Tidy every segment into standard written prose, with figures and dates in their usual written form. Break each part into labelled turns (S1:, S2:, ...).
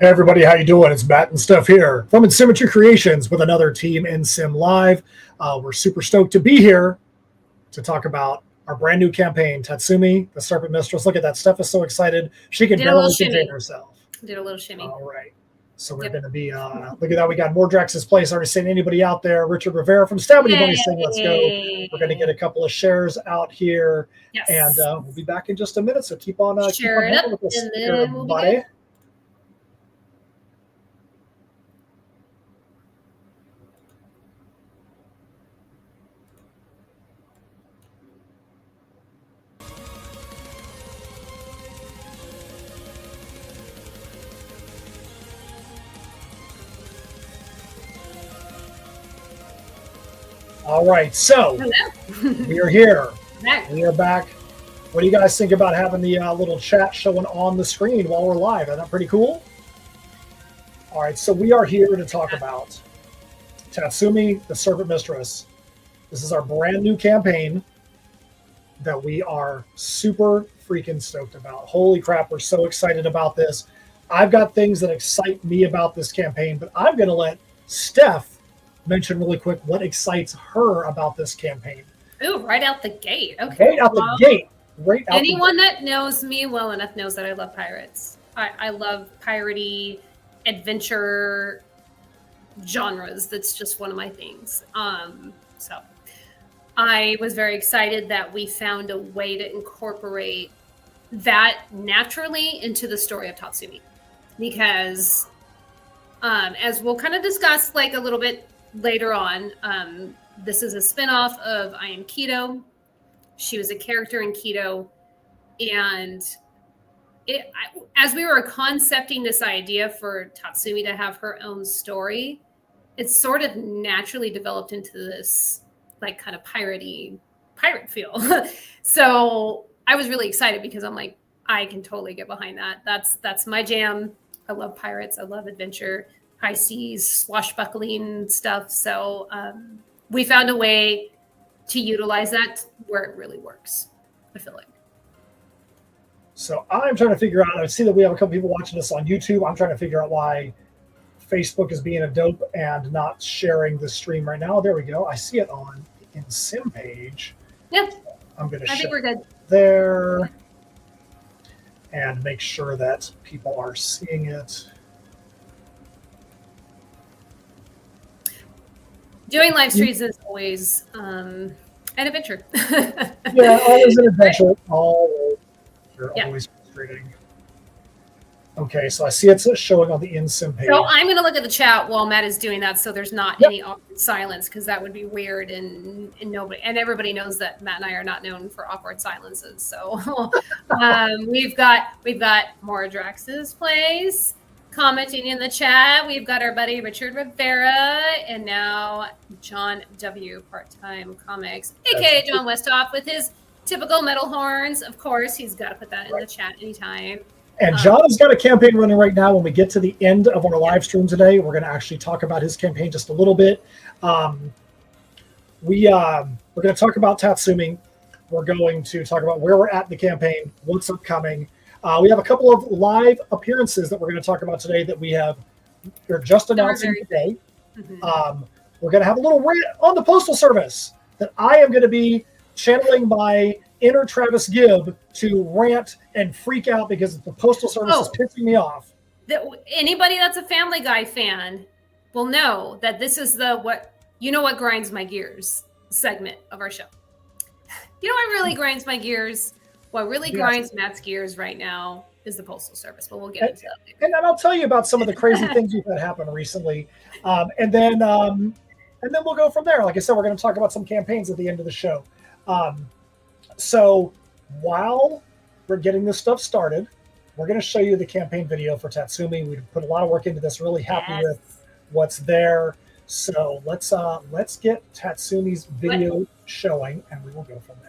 S1: Hey everybody, how you doing? It's Matt and Steph here from Symmetry Creations with another Team in Sim Live. We're super stoked to be here to talk about our brand new campaign, Tatsumi, the Serpent Mistress. Look at that. Steph is so excited. She can barely contain herself.
S2: Did a little shimmy.
S1: All right. So we're going to be, look at that. We got more Drax's Place. Already seen anybody out there. Richard Rivera from Stabity Bunny saying, let's go. We're going to get a couple of shares out here.
S2: Yes.
S1: And we'll be back in just a minute. So keep on
S2: Share it up,
S1: with us,
S2: and then we'll be
S1: everybody.
S2: good.
S1: All right, so we are here. We are back. What do you guys think about having the little chat showing on the screen while we're live? Isn't that pretty cool? All right, so we are here to talk about Tatsumi, the Serpent Mistress. This is our brand new campaign that we are super freaking stoked about. Holy crap, we're so excited about this. I've got things that excite me about this campaign, but I'm going to let Steph mention really quick what excites her about this campaign.
S2: Ooh, right out the gate. Okay.
S1: Right out the gate. Right out
S2: Anyone that knows me well enough knows that I love pirates. I love piratey adventure genres. That's just one of my things. So I was very excited that we found a way to incorporate that naturally into the story of Tatsumi, because as we'll kind of discuss like a little bit later on, this is a spinoff of I Am Keto. She was a character in Keto, and as we were concepting this idea for Tatsumi to have her own story, it sort of naturally developed into this like kind of pirate feel. So I was really excited because I'm like, I can totally get behind that. That's my jam. I love pirates. I love adventure, high seas, swashbuckling stuff. So we found a way to utilize that where it really works, I feel like.
S1: So I'm trying to figure out, I see that we have a couple people watching this on YouTube. I'm trying to figure out why Facebook is being a dope and not sharing the stream right now. There we go. I see it on the in-sim page.
S2: Yeah.
S1: I'm going to
S2: I think we're good
S1: there and make sure that people are seeing it.
S2: Doing live streams is always an adventure.
S1: Yeah, always an adventure. Always frustrating. Okay, so I see it's showing on the in-sim page.
S2: So I'm going to look at the chat while Matt is doing that, so there's not any awkward silence, because that would be weird, and nobody and everybody knows that Matt and I are not known for awkward silences. So we've got more Drax's Place commenting in the chat. We've got our buddy Richard Rivera, and now John W. Part-Time Comics, aka John Westhoff, with his typical metal horns. Of course, he's got to put that in the chat anytime.
S1: And John has got a campaign running right now. When we get to the end of our live stream today, we're going to actually talk about his campaign just a little bit. We're going to talk about Tatsumi. We're going to talk about where we're at in the campaign, what's upcoming. We have a couple of live appearances that we're going to talk about today that we're just announcing today. Mm-hmm. We're going to have a little rant on the Postal Service that I am going to be channeling my inner Travis Gibb to rant and freak out because the Postal Service is pissing me off.
S2: Anybody that's a Family Guy fan will know that this is what grinds my gears segment of our show. You know what really grinds my gears? What really grinds Matt's gears right now is the Postal Service, but we'll get into that later.
S1: And I'll tell you about some of the crazy things we've had happen recently, and then we'll go from there. Like I said, we're going to talk about some campaigns at the end of the show. So while we're getting this stuff started, we're going to show you the campaign video for Tatsumi. We put a lot of work into this. Really happy with what's there. So let's get Tatsumi's video showing, and we will go from there.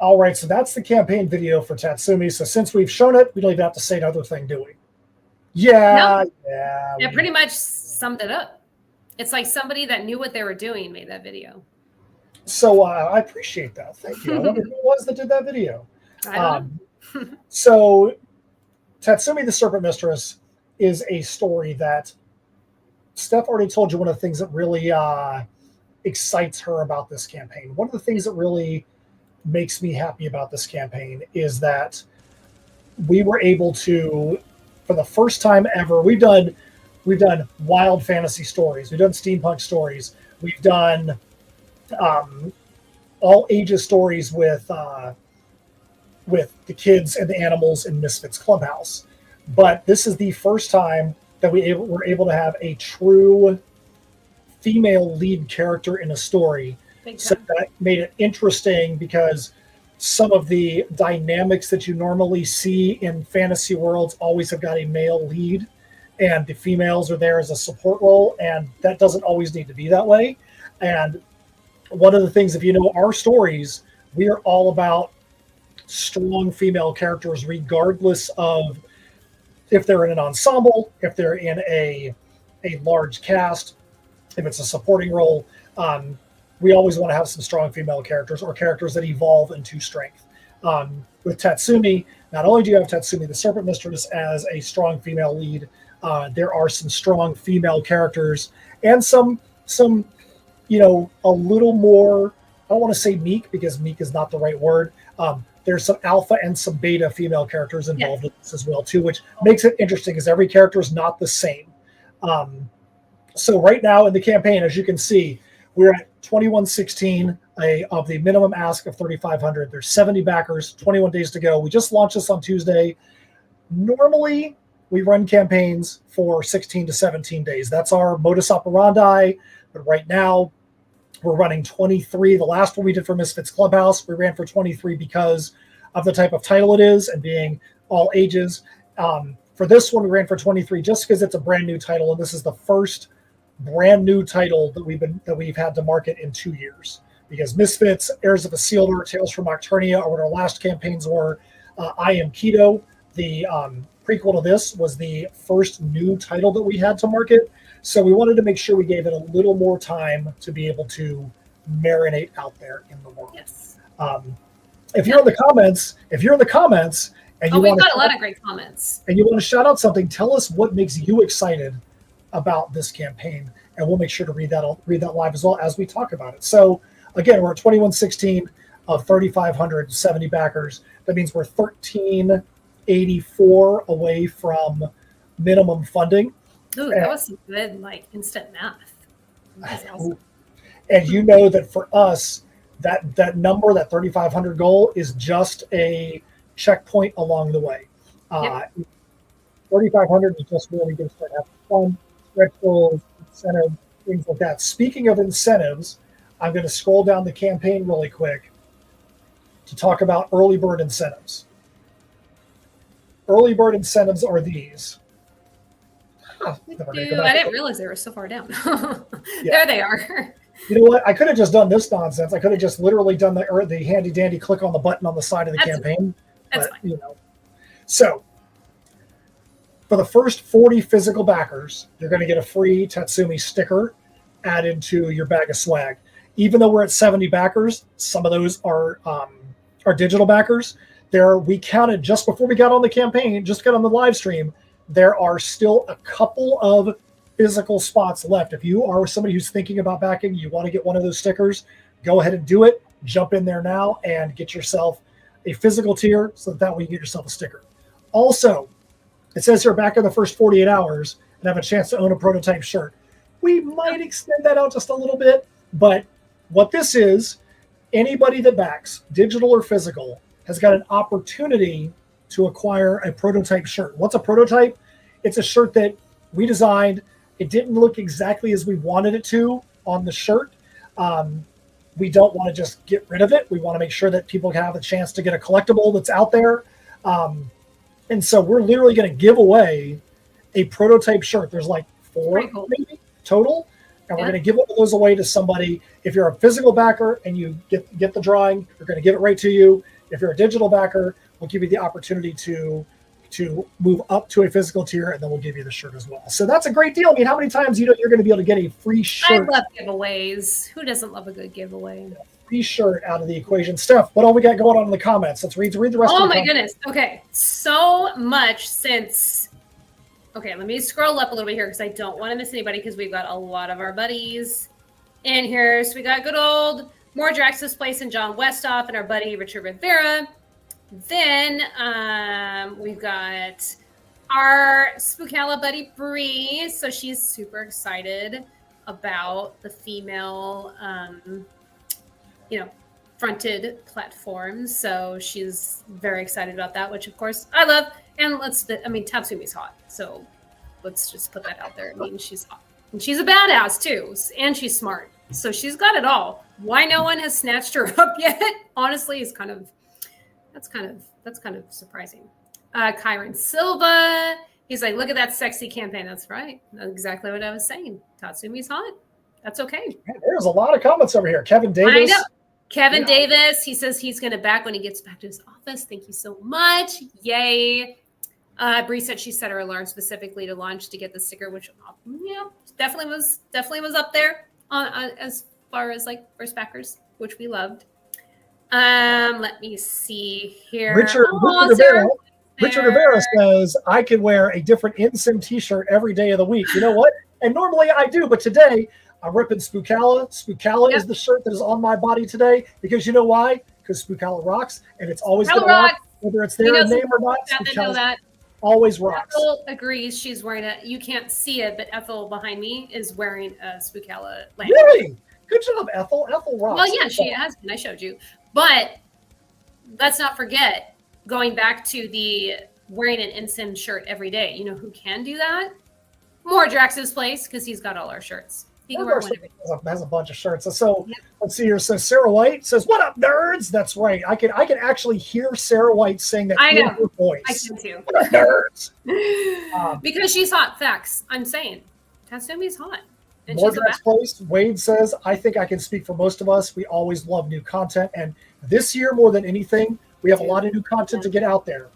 S1: All right, so that's the campaign video for Tatsumi. So since we've shown it, we don't even have to say another thing, do we? Yeah,
S2: no.
S1: yeah.
S2: It pretty much summed it up. It's like somebody that knew what they were doing made that video.
S1: So I appreciate that. Thank you. I wonder who it was that did that video.
S2: I don't know.
S1: So Tatsumi the Serpent Mistress is a story that Steph already told you one of the things that really excites her about this campaign. One of the things that really makes me happy about this campaign is that we were able to, for the first time ever, we've done wild fantasy stories, we've done steampunk stories, we've done all ages stories with the kids and the animals in Misfits Clubhouse. But this is the first time that we're able to have a true female lead character in a story. So that made it interesting because some of the dynamics that you normally see in fantasy worlds always have got a male lead and the females are there as a support role, and that doesn't always need to be that way. And one of the things, if you know our stories, we are all about strong female characters regardless of if they're in an ensemble, if they're in a large cast, if it's a supporting role. We always want to have some strong female characters or characters that evolve into strength. With Tatsumi, not only do you have Tatsumi the Serpent Mistress as a strong female lead, there are some strong female characters and some a little more, I don't want to say meek because meek is not the right word. There's some alpha and some beta female characters involved in this as well too, which makes it interesting because every character is not the same. So right now in the campaign, as you can see, we're at 2116 of the minimum ask of 3,500. There's 70 backers, 21 days to go. We just launched this on Tuesday. Normally, we run campaigns for 16 to 17 days. That's our modus operandi. But right now, we're running 23. The last one we did for Misfits Clubhouse, we ran for 23 because of the type of title it is and being all ages. For this one, we ran for 23 just because it's a brand new title, and this is the first brand new title that we've had to market in 2 years. Because Misfits, Heirs of Isildur, Tales from Nocturnia are what our last campaigns were. I Am Keto, the prequel to this, was the first new title that we had to market. So we wanted to make sure we gave it a little more time to be able to marinate out there in the world.
S2: Yes.
S1: If you're in the comments, and
S2: we've got a lot of great comments,
S1: and you want to shout out something, tell us what makes you excited about this campaign, and we'll make sure to read that live as well as we talk about it. So again, we're at 2116 of 3,570 backers. That means we're 1384 away from minimum funding.
S2: Ooh, that was some good, instant math. That's awesome.
S1: And you know that for us, that number, that 3,500 goal, is just a checkpoint along the way. 3,500 is just where we can start having fun, stretch goals, incentives, things like that. Speaking of incentives, I'm going to scroll down the campaign really quick to talk about early bird incentives. Early bird incentives are these.
S2: I didn't realize they were so far down. There they are.
S1: You know what? I could have just done this nonsense. I could have just literally done the handy dandy click on the button on the side of the campaign.
S2: That's fine.
S1: So for the first 40 physical backers, you're going to get a free Tatsumi sticker added to your bag of swag. Even though we're at 70 backers, some of those are digital backers. We counted just before we got on the campaign, just got on the live stream. There are still a couple of physical spots left. If you are somebody who's thinking about backing, you want to get one of those stickers, go ahead and do it. Jump in there now and get yourself a physical tier so that way you get yourself a sticker. Also, it says here back in the first 48 hours and have a chance to own a prototype shirt. We might extend that out just a little bit, but what this is, anybody that backs, digital or physical, has got an opportunity to acquire a prototype shirt. What's a prototype? It's a shirt that we designed. It didn't look exactly as we wanted it to on the shirt. We don't want to just get rid of it. We want to make sure that people can have a chance to get a collectible that's out there. And so we're literally going to give away a prototype shirt. There's like 4 maybe total. And we're going to give one of those away to somebody. If you're a physical backer and you get the drawing, we're going to give it right to you. If you're a digital backer, we'll give you the opportunity to move up to a physical tier, and then we'll give you the shirt as well. So that's a great deal. I mean, how many times you're going to be able to get a free shirt?
S2: I love giveaways. Who doesn't love a good giveaway?
S1: A free shirt out of the equation. Steph, what all we got going on in the comments? Let's read the rest of the comments.
S2: Oh my goodness. Okay. So much since... Okay, let me scroll up a little bit here because I don't want to miss anybody because we've got a lot of our buddies in here. So we got good old More Drax's Place and John Westoff and our buddy Richard Rivera. Then we've got our Spookala buddy Bree. So she's super excited about the female, fronted platforms. So she's very excited about that, which of course I love. And Tatsumi's hot. So let's just put that out there. I mean, she's hot. And she's a badass too. And she's smart. So she's got it all. Why no one has snatched her up yet, honestly, is that's kind of surprising. Kyron Silva, he's like, look at that sexy campaign. That's right. That's exactly what I was saying. Tatsumi's hot. That's okay.
S1: There's a lot of comments over here. Kevin Davis.
S2: I know. Kevin Davis, he says he's going to back when he gets back to his office. Thank you so much. Yay. Bree said she set her alarm specifically to launch to get the sticker, which definitely was up there as far as like first backers, which we loved. Let me see here.
S1: Richard Rivera says I could wear a different InSim t-shirt every day of the week. You know what? And normally I do, but today I'm ripping Spookala. Spookala is the shirt that is on my body today because you know why? Because Spookala rocks, and it's always going to rock, whether it's their name or not. Spookala always rocks.
S2: Ethel agrees. She's wearing it. You can't see it, but Ethel behind me is wearing a Spookala lantern.
S1: Really? Good job, Ethel. Ethel rocks.
S2: Well, yeah, she has been. I showed you. But let's not forget, going back to the wearing an InSim shirt every day. You know who can do that? More Drax's Place, because he's got all our shirts. He can wear one every day.
S1: Has a bunch of shirts. So let's see here. So Sarah White says, "What up, nerds?" That's right. I can actually hear Sarah White saying that in her voice.
S2: I can too.
S1: What up, nerds?
S2: Because she's hot. Facts. I'm saying, Tatsumi's hot.
S1: More Drax Place. Wade says, "I think I can speak for most of us. We always love new content, and this year more than anything, we have a lot of new content to get out there."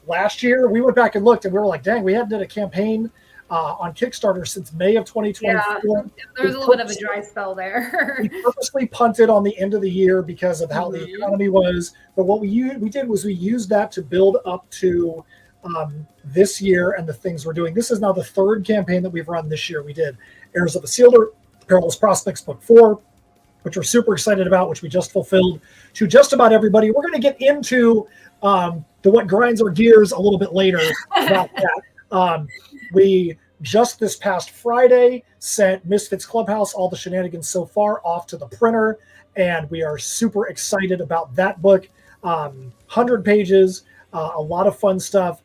S1: Last year, we went back and looked, and we were like, "Dang, we hadn't did a campaign." On Kickstarter since May of 2024.
S2: Yeah, there was a little bit of a dry spell there.
S1: We purposely punted on the end of the year because of how the economy was. But what we did was we used that to build up to this year and the things we're doing. This is now the third campaign that we've run this year. We did Heirs of Isildur, Perilous Prospects Book 4, which we're super excited about, which we just fulfilled to just about everybody. We're going to get into the what grinds our gears a little bit later about that. We just this past Friday sent Misfits Clubhouse, all the shenanigans so far, off to the printer, and we are super excited about that book. 100 pages, a lot of fun stuff.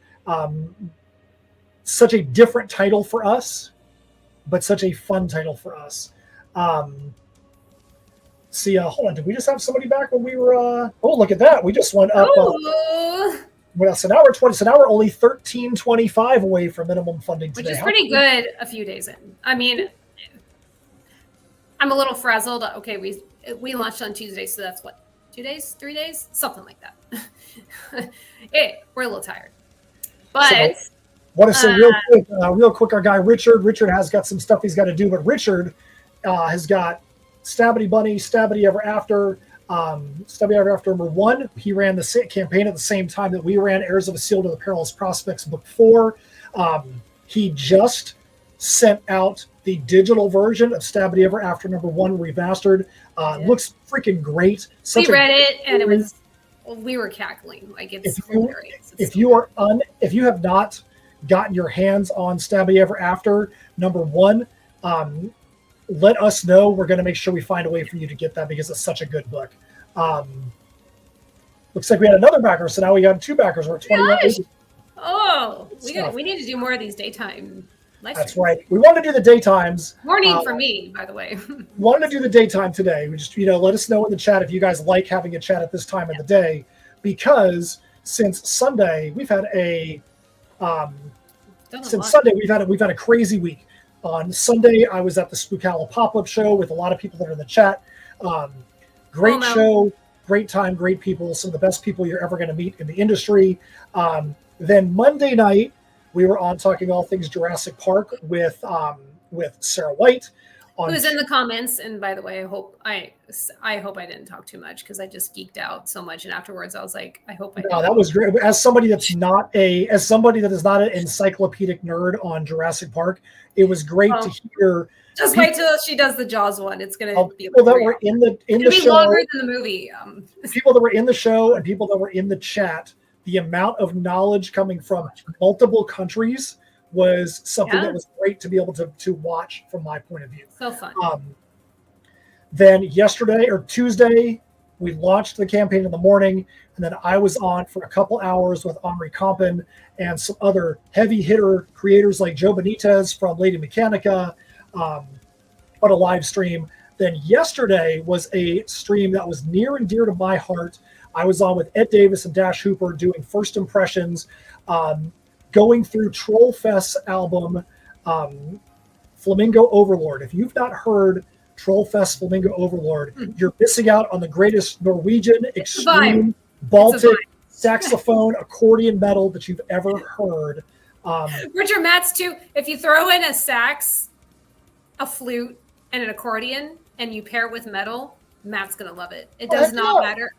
S1: Such a different title for us, but such a fun title for us. See, hold on, did we just have somebody back when we were? Oh, look at that! We just went up. Well, so now we're only 13.25 away from minimum funding today.
S2: Which is pretty good a few days in. I mean, I'm a little frazzled. Okay, we launched on Tuesday, so that's what, 2 days, 3 days, something like that. We're a little tired. But
S1: so, want to say real quick, our guy Richard has got some stuff he's got to do, but Richard has got Stabbity Bunny, Stabbity Ever After. Stabbity Ever After number 1. He ran the campaign at the same time that we ran Heirs of Isildur, the Perilous Prospects Book 4. He just sent out the digital version of Stabbity Ever After number 1 remastered. Looks freaking great.
S2: We read it and we were cackling. Like, it's hilarious.
S1: If you have not gotten your hands on Stabbity Ever After number 1, let us know. We're going to make sure we find a way for you to get that because it's such a good book. Looks like we had another backer, so now we got 2 backers. We're at 21.
S2: Oh, we need to do more of these daytime live
S1: That's
S2: streams.
S1: right. We want to do the daytimes.
S2: Morning for me, by the way.
S1: Wanted to do the daytime today. We just, let us know in the chat if you guys like having a chat at this time of the day, because since Sunday we've had a crazy week. On Sunday, I was at the Spookala pop-up show with a lot of people that are in the chat. Great show, great time, great people, some of the best people you're ever going to meet in the industry. Then Monday night, we were on talking all things Jurassic Park with Sarah White.
S2: Who's in the comments, and by the way, I hope I didn't talk too much because I just geeked out so much, and afterwards I was like, I hope I didn't.
S1: No, that was great. As somebody that is not an encyclopedic nerd on Jurassic Park, it was great to hear.
S2: Just wait till she does the Jaws one. It's gonna be
S1: people that were in the show,
S2: longer than the movie.
S1: People that were in the show and people that were in the chat. The amount of knowledge coming from multiple countries was something that was great to be able to watch from my point of view.
S2: So fun.
S1: Then Tuesday, we launched the campaign in the morning, and then I was on for a couple hours with Henri Compin and some other heavy hitter creators like Joe Benitez from Lady Mechanica on a live stream. Then yesterday was a stream that was near and dear to my heart. I was on with Ed Davis and Dash Hooper doing first impressions, going through Trollfest's album, Flamingo Overlord. If you've not heard Trollfest Flamingo Overlord, you're missing out on the greatest Norwegian extreme Baltic saxophone accordion metal that you've ever heard.
S2: Richard Matz too. If you throw in a sax, a flute, and an accordion, and you pair it with metal, Matt's gonna love it. It does not matter.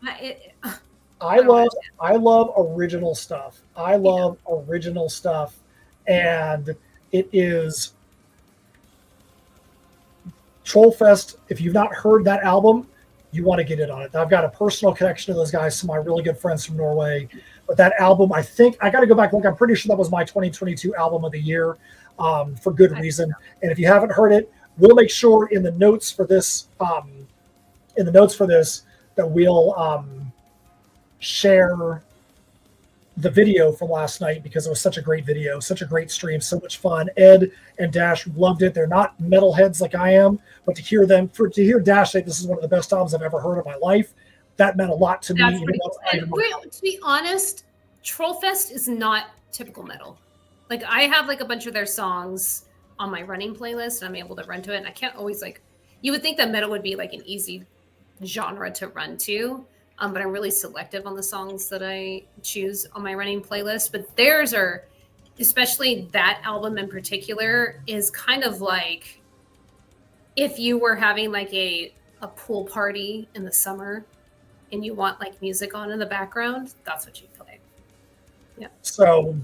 S1: I love original stuff. I love original stuff, and it is Trollfest. If you've not heard that album, you want to get in on it. I've got a personal connection to those guys, some of my really good friends from Norway. But that album, I think I got to go back and look. I'm pretty sure that was my 2022 album of the year, for good reason. And if you haven't heard it, we'll make sure in the notes for this. That we'll share the video from last night because it was such a great video, such a great stream, so much fun. Ed and Dash loved it. They're not metalheads like I am, but to hear Dash say this is one of the best albums I've ever heard in my life, that meant a lot to me.
S2: To be honest, Trollfest is not typical metal. Like I have like a bunch of their songs on my running playlist, and I'm able to run to it. And I can't always you would think that metal would be like an easy genre to run to, but I'm really selective on the songs that I choose on my running playlist. But theirs are, especially that album in particular, is kind of like if you were having like a pool party in the summer and you want like music on in the background, that's what you play. Yeah.
S1: So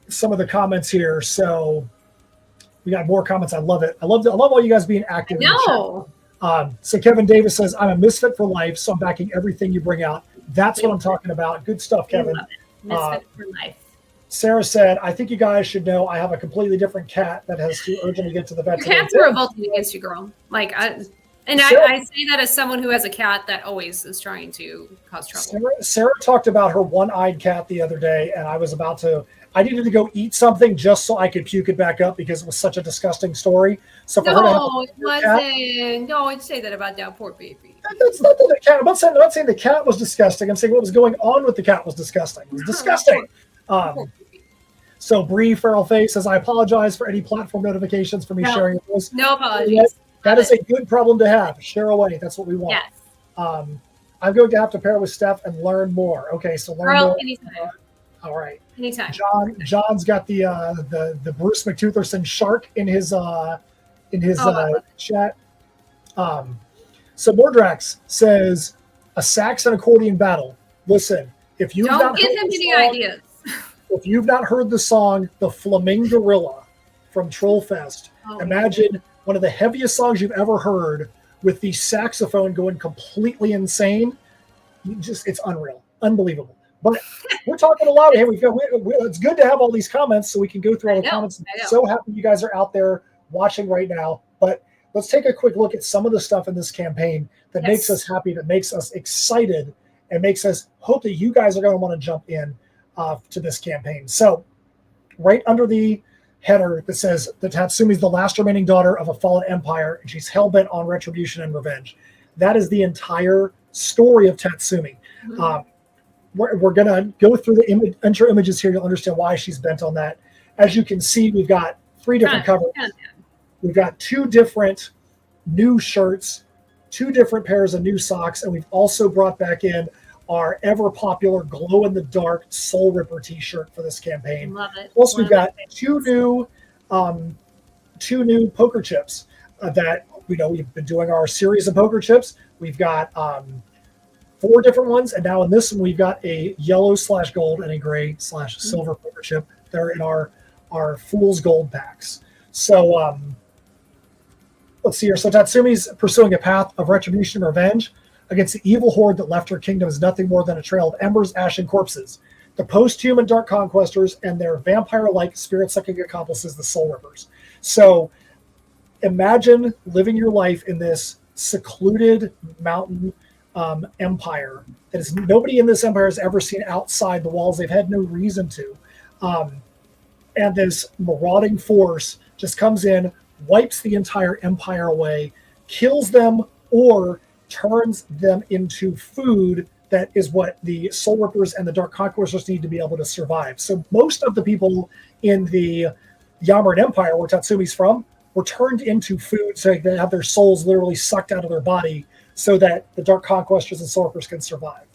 S1: some of the comments here. So we got more comments. I love it. I love all you guys being active.
S2: No.
S1: So Kevin Davis says, I'm a misfit for life, so I'm backing everything you bring out. That's what I'm talking about. Good stuff, Kevin.
S2: Misfit for life.
S1: Sarah said, I think you guys should know I have a completely different cat that has to urgently get to the vet.
S2: Cats are revolting against you, girl. I say that as someone who has a cat that always is trying to cause trouble.
S1: Sarah talked about her one-eyed cat the other day, and I needed to go eat something just so I could puke it back up because it was such a disgusting story. So for her to have
S2: don't say that about that poor baby.
S1: That's not the cat. I'm not saying the cat was disgusting. I'm saying what was going on with the cat was disgusting. It was disgusting. So Bree Feral Face says, I apologize for any platform notifications for me sharing this.
S2: No apologies.
S1: That is a good problem to have. Share away. That's what we want.
S2: Yes.
S1: I'm going to have to pair with Steph and learn more. Okay, so learn more.
S2: Anytime.
S1: All right.
S2: Anytime.
S1: John's got the Bruce McTutherson shark in his chat. So Mordrax says a sax and accordion battle. Listen, if you've
S2: don't give him any ideas.
S1: If you've not heard the song "The Flamingorilla" from Trollfest, imagine one of the heaviest songs you've ever heard with the saxophone going completely insane. It's unreal, unbelievable. But we're talking a lot. Hey, it's good to have all these comments so we can go through all the comments. I'm so happy you guys are out there watching right now. But let's take a quick look at some of the stuff in this campaign that makes us happy, that makes us excited, and makes us hope that you guys are going to want to jump in to this campaign. So right under the header that says that Tatsumi is the last remaining daughter of a fallen empire, and she's hell-bent on retribution and revenge. That is the entire story of Tatsumi. We're going to go through the intro images here. You'll understand why she's bent on that. As you can see, we've got 3 different covers. We've got 2 different new shirts, 2 different pairs of new socks, and we've also brought back in our ever-popular glow-in-the-dark Soul Ripper t-shirt for this campaign.
S2: Love it.
S1: Plus, we've got 2 new poker chips that we've been doing our series of poker chips. We've got 4 different ones, and now in this one we've got a yellow/gold and a gray/silver poker chip. They're in our Fool's Gold packs. So let's see here. So Tatsumi's pursuing a path of retribution and revenge against the evil horde that left her kingdom as nothing more than a trail of embers, ash, and corpses. The post-human Dark Conquestors and their vampire-like spirit-sucking accomplices, the Soul Rippers. So imagine living your life in this secluded mountain empire that is nobody in this empire has ever seen outside the walls. They've had no reason to. And this marauding force just comes in, wipes the entire empire away, kills them, or turns them into food. That is what the Soul Rippers and the Dark Conquestors need to be able to survive. So most of the people in the Yamaran Empire, where Tatsumi's from, were turned into food so they have their souls literally sucked out of their body so that the Dark Conquestors and Soul Rippers can survive.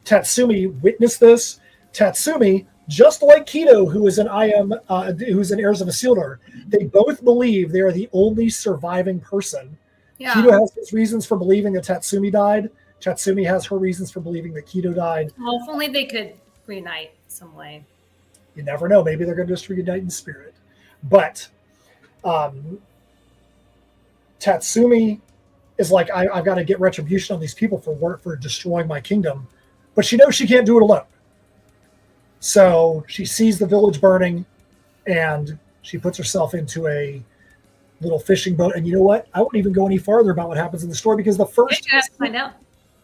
S1: Tatsumi witnessed this. Tatsumi, just like Kido, who's in Heirs of Isildur, they both believe they are the only surviving person. Yeah. Kido has his reasons for believing that Tatsumi died. Tatsumi has her reasons for believing that Kido died.
S2: Well, if only they could reunite some way.
S1: You never know. Maybe they're going to just reunite in spirit. But Tatsumi is like, I've got to get retribution on these people for destroying my kingdom. But she knows she can't do it alone. So she sees the village burning, and she puts herself into a little fishing boat. And you know what? I won't even go any farther about what happens in the story, because the first
S2: you have to find out.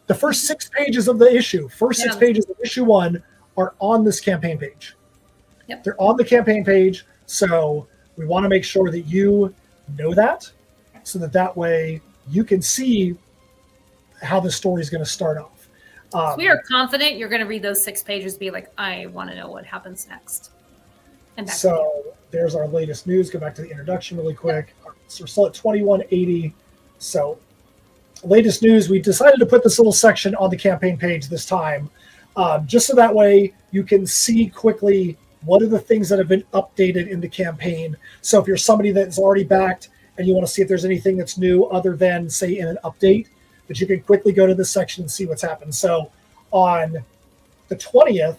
S1: The first 6 pages of the issue, 6 pages of issue 1 are on this campaign page.
S2: Yep.
S1: They're on the campaign page, so we want to make sure that you know that, so that way you can see how the story is going to start off.
S2: So we are confident you're going to read those 6 pages and be like, I want to know what happens next. And
S1: so there's our latest news. Go back to the introduction really quick. So we're still at 2180. So latest news, we decided to put this little section on the campaign page this time, just so that way you can see quickly what are the things that have been updated in the campaign. So if you're somebody that's already backed and you want to see if there's anything that's new other than, say, in an update, that you can quickly go to this section and see what's happened. So on the 20th,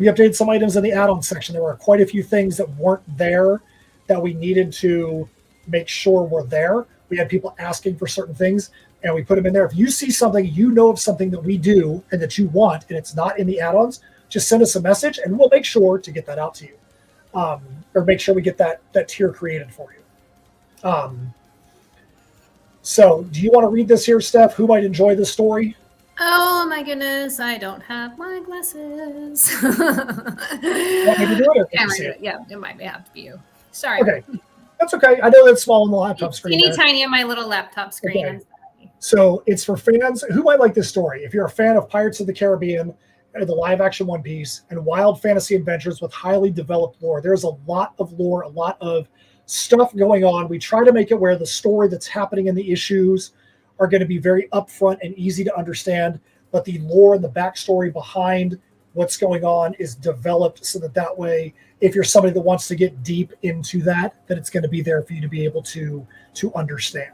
S1: we updated some items in the add-on section. There were quite a few things that weren't there that we needed to make sure were there. We had people asking for certain things, and we put them in there. If you see something, you know of something that we do and that you want, and it's not in the add-ons, just send us a message, and we'll make sure to get that out to you, or make sure we get that tier created for you. So do you want to read this here, Steph? Who might enjoy this story?
S2: Oh my goodness, I don't have my glasses.
S1: Want me to do it?
S2: Yeah, it might have to be you. Sorry.
S1: Okay. That's okay. I know that's small on the laptop screen.
S2: Teeny tiny on my little laptop screen.
S1: Okay. So it's for fans who might like this story. If you're a fan of Pirates of the Caribbean, the live action One Piece, and wild fantasy adventures with highly developed lore, there's a lot of lore, a lot of stuff going on. We try to make it where the story that's happening in the issues are going to be very upfront and easy to understand, but the lore and the backstory behind what's going on is developed so that way, if you're somebody that wants to get deep into that it's going to be there for you to be able to understand.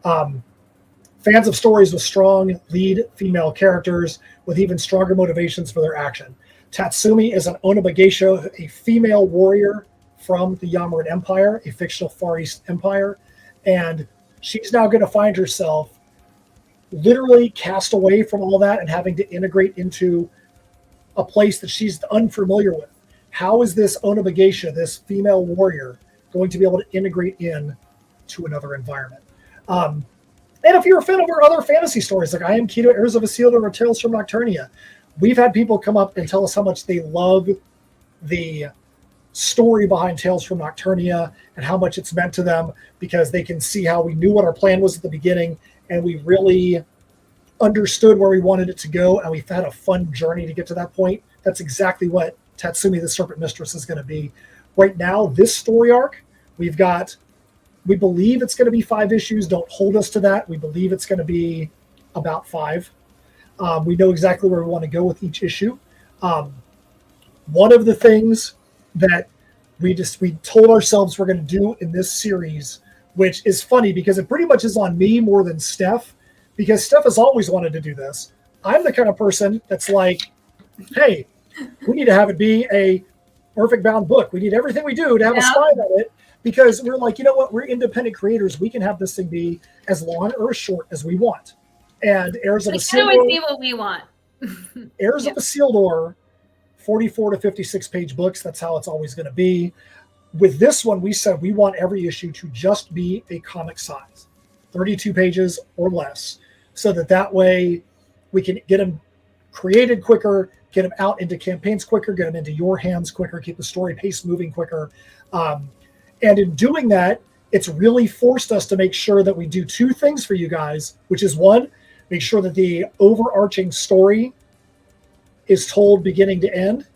S1: Fans of stories with strong lead female characters with even stronger motivations for their action. Tatsumi is an Onabageisha, a female warrior from the Yamaran Empire, a fictional Far East empire, and she's now going to find herself literally cast away from all that and having to integrate into a place that she's unfamiliar with. How is this Onabageisha, this female warrior, going to be able to integrate in to another environment. And if you're a fan of our other fantasy stories, like I Am Keto, Heirs of Isildur, or Tales from Nocturnia, we've had people come up and tell us how much they love the story behind Tales from Nocturnia and how much it's meant to them, because they can see how we knew what our plan was at the beginning and we really understood where we wanted it to go, and we've had a fun journey to get to that point. That's exactly what Tatsumi the Serpent Mistress is going to be. Right now, this story arc, we believe it's going to be 5 issues. Don't hold us to that. We believe it's going to be about 5. We know exactly where we want to go with each issue. One of the things that we told ourselves we're going to do in this series, which is funny because it pretty much is on me more than Steph, because Steph has always wanted to do this. I'm the kind of person that's like, hey, we need to have it be a perfect bound book. We need everything we do to have a spine on it, because we're like, you know what? We're independent creators. We can have this thing be as long or as short as we want. And Heirs of Isildur,
S2: always be what we want.
S1: Heirs of Isildur, 44 to 56 page books. That's how it's always going to be. With this one, we said we want every issue to just be a comic size, 32 pages or less, so that way we can get them created quicker, get them out into campaigns quicker, get them into your hands quicker, keep the story pace moving quicker. And in doing that, it's really forced us to make sure that we do 2 things for you guys, which is 1, make sure that the overarching story is told beginning to end,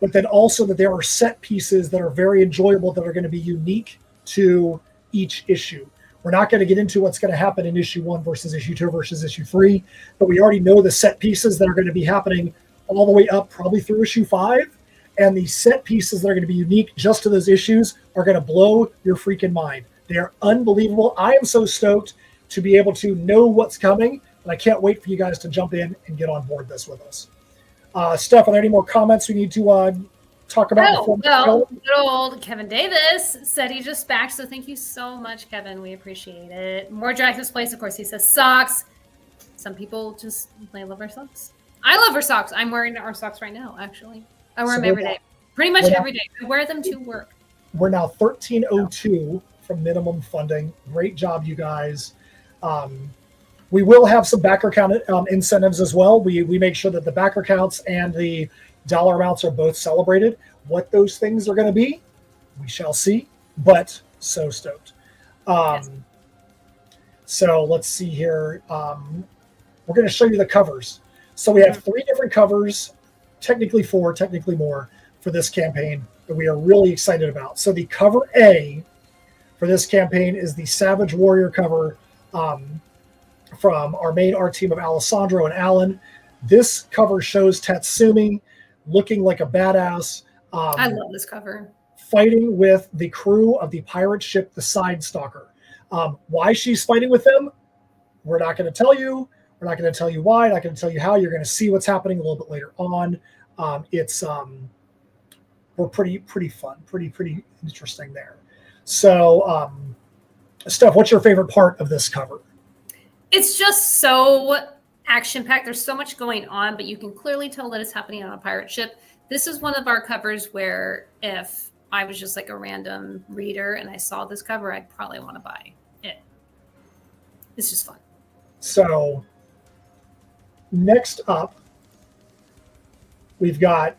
S1: but then also that there are set pieces that are very enjoyable that are going to be unique to each issue. We're not going to get into what's going to happen in issue 1 versus issue 2 versus issue 3, but we already know the set pieces that are going to be happening all the way up probably through issue 5. And the set pieces that are going to be unique just to those issues are going to blow your freaking mind. They are unbelievable. I am so stoked to be able to know what's coming, and I can't wait for you guys to jump in and get on board this with us. Steph, are there any more comments we need to talk about?
S2: Good old Kevin Davis said he just backed, so thank you so much, Kevin. We appreciate it. More Dracula's Place, of course. He says socks. Some people just, they love our socks. I love our socks. I'm wearing our socks right now, actually. I wear them every day. Pretty much every day. I wear them to work. We're now 1302 from minimum funding. Great job, you guys.
S1: We will have some backer count incentives as well. We make sure that the backer counts and the dollar amounts are both celebrated. What those things are going to be, we shall see, but so stoked.
S2: Yes.
S1: So let's see here. We're going to show you the covers. So we have 3 different covers, technically 4, technically more, for this campaign that we are really excited about. So the cover A for this campaign is the Savage Warrior cover from our main art team of Alessandro and Alan. This cover shows Tatsumi looking like a badass.
S2: I love this cover.
S1: Fighting with the crew of the pirate ship, the Sidestalker. Why she's fighting with them, we're not going to tell you. We're not going to tell you why. Not going to tell you how. You're going to see what's happening a little bit later on. We're pretty fun, pretty interesting there. So, Steph, what's your favorite part of this cover?
S2: It's just so action-packed. There's so much going on, but you can clearly tell that it's happening on a pirate ship. This is one of our covers where if I was just like a random reader and I saw this cover, I'd probably want to buy it. It's just fun.
S1: So next up, we've got,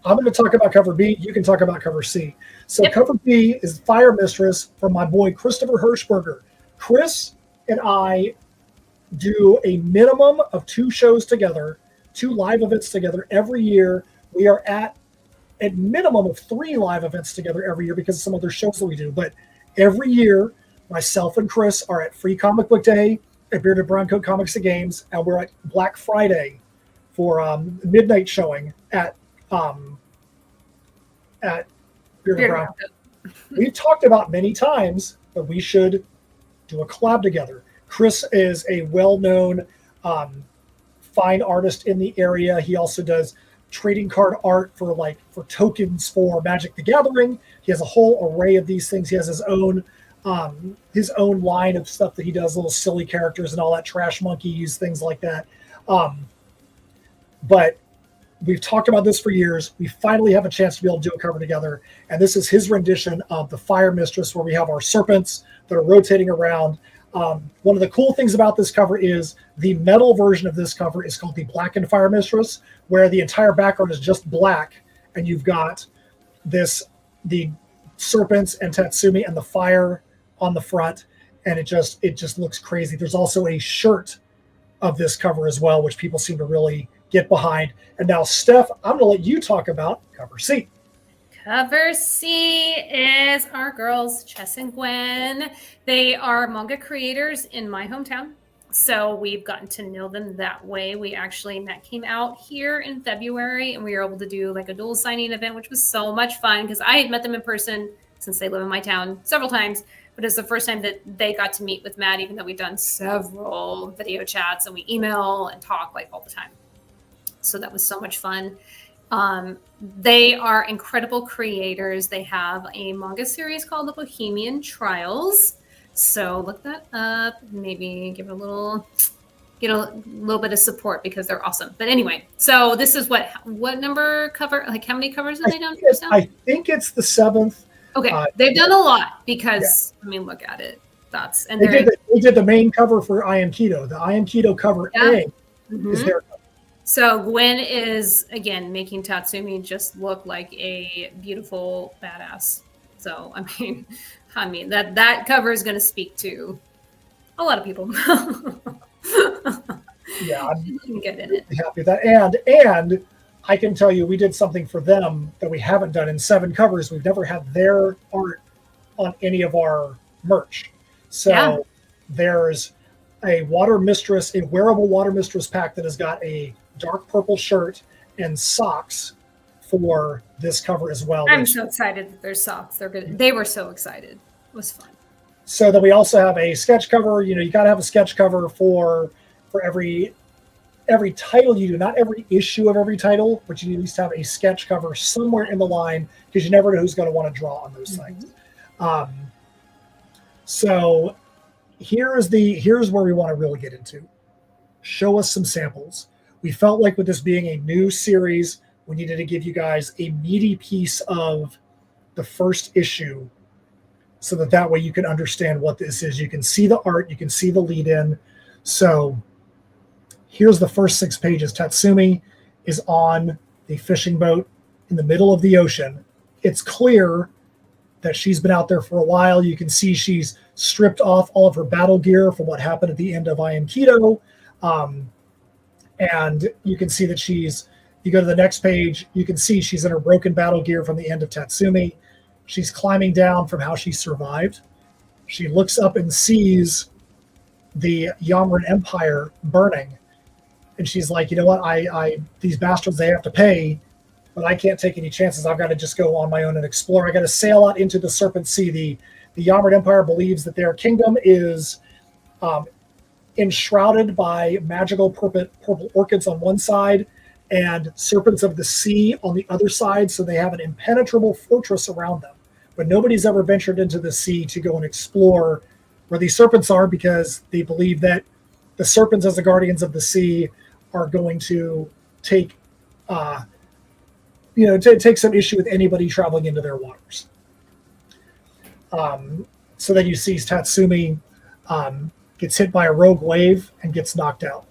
S1: I'm going to talk about cover B. You can talk about cover C. So Cover B is Fire Mistress from my boy, Christopher Hirschberger. Chris and I do a minimum of 2 shows together, 2 live events together every year. We are at minimum of 3 live events together every year because of some other shows that we do. But every year, myself and Chris are at Free Comic Book Day at Bearded Brown Coat Comics and Games, and we're at Black Friday for midnight showing at Bearded Brown. We've talked about many times that we should do a collab together. Chris is a well-known fine artist in the area. He also does trading card art for tokens for Magic the Gathering. He has a whole array of these things. He has his own line of stuff that he does, little silly characters and all that, trash monkeys, things like that. But we've talked about this for years. We finally have a chance to be able to do a cover together. And this is his rendition of the Fire Mistress, where we have our serpents that are rotating around. One of the cool things about this cover is the metal version of this cover is called the Blackened Fire Mistress, where the entire background is just black, and you've got the serpents and Tatsumi and the fire on the front, and it just looks crazy. There's also a shirt of this cover as well, which people seem to really get behind. And now, Steph, I'm going to let you talk about cover C.
S2: Cover C is our girls, Chess and Gwen. They are manga creators in my hometown, so we've gotten to know them that way. We actually came out here in February, and we were able to do like a dual signing event, which was so much fun because I had met them in person since they live in my town several times, but it's the first time that they got to meet with Matt, even though we've done several video chats and we email and talk like all the time. So that was so much fun. They are incredible creators. They have a manga series called The Bohemian Trials. So look that up. Maybe get a little bit of support because they're awesome. But anyway, so this is what number cover? Like how many covers have they done?
S1: I think it's the 7th.
S2: Okay, they've done a lot because I mean, look at it.
S1: They did the main cover for I Am Keto. The I Am Keto cover A is their cover.
S2: So Gwen is, again, making Tatsumi just look like a beautiful badass. So, I mean that cover is going to speak to a lot of people.
S1: Yeah, I'm
S2: good in it.
S1: Happy with that. And I can tell you, we did something for them that we haven't done in 7 covers. We've never had their art on any of our merch. So there's a wearable Water Mistress pack that has got a dark purple shirt and socks for this cover as well.
S2: I'm so excited that there's socks. They're good. They were so excited. It was fun.
S1: So then we also have a sketch cover. You know, you got to have a sketch cover for every title you do, not every issue of every title, but you at least have a sketch cover somewhere in the line because you never know who's going to want to draw on those things. So here's where we want to really get into. Show us some samples. We felt like with this being a new series, we needed to give you guys a meaty piece of the first issue so that way you can understand what this is. You can see the art, you can see the lead in. So here's the first 6 pages. Tatsumi is on the fishing boat in the middle of the ocean. It's clear that she's been out there for a while. You can see she's stripped off all of her battle gear from what happened at the end of I Am Keto. And you can see that you go to the next page, you can see she's in her broken battle gear from the end of Tatsumi. She's climbing down from how she survived. She looks up and sees the Yamaran Empire burning. And she's like, you know what, these bastards, they have to pay, but I can't take any chances. I've got to just go on my own and explore. I got to sail out into the Serpent Sea. The Yamaran Empire believes that their kingdom is enshrouded by magical purple orchids on one side and serpents of the sea on the other side. So they have an impenetrable fortress around them. But nobody's ever ventured into the sea to go and explore where these serpents are because they believe that the serpents, as the guardians of the sea, are going to take some issue with anybody traveling into their waters. So then you see Tatsumi gets hit by a rogue wave and gets knocked out.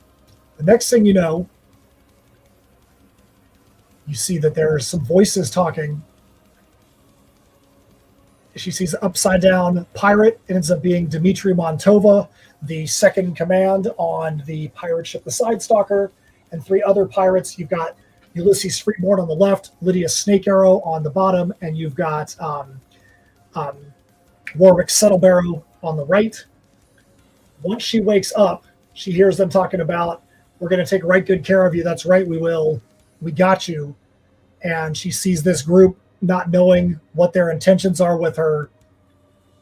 S1: The next thing you know, you see that there's some voices talking. She sees an upside down pirate. It ends up being Dmitry Montova, the second in command on the pirate ship, the Sidestalker, and 3 other pirates. You've got Ulysses Freeborn on the left, Lydia Snake Arrow on the bottom, and you've got Warwick Settlebarrow on the right. Once she wakes up, she hears them talking about, we're going to take right good care of you. That's right, we will. We got you. And she sees this group not knowing what their intentions are with her.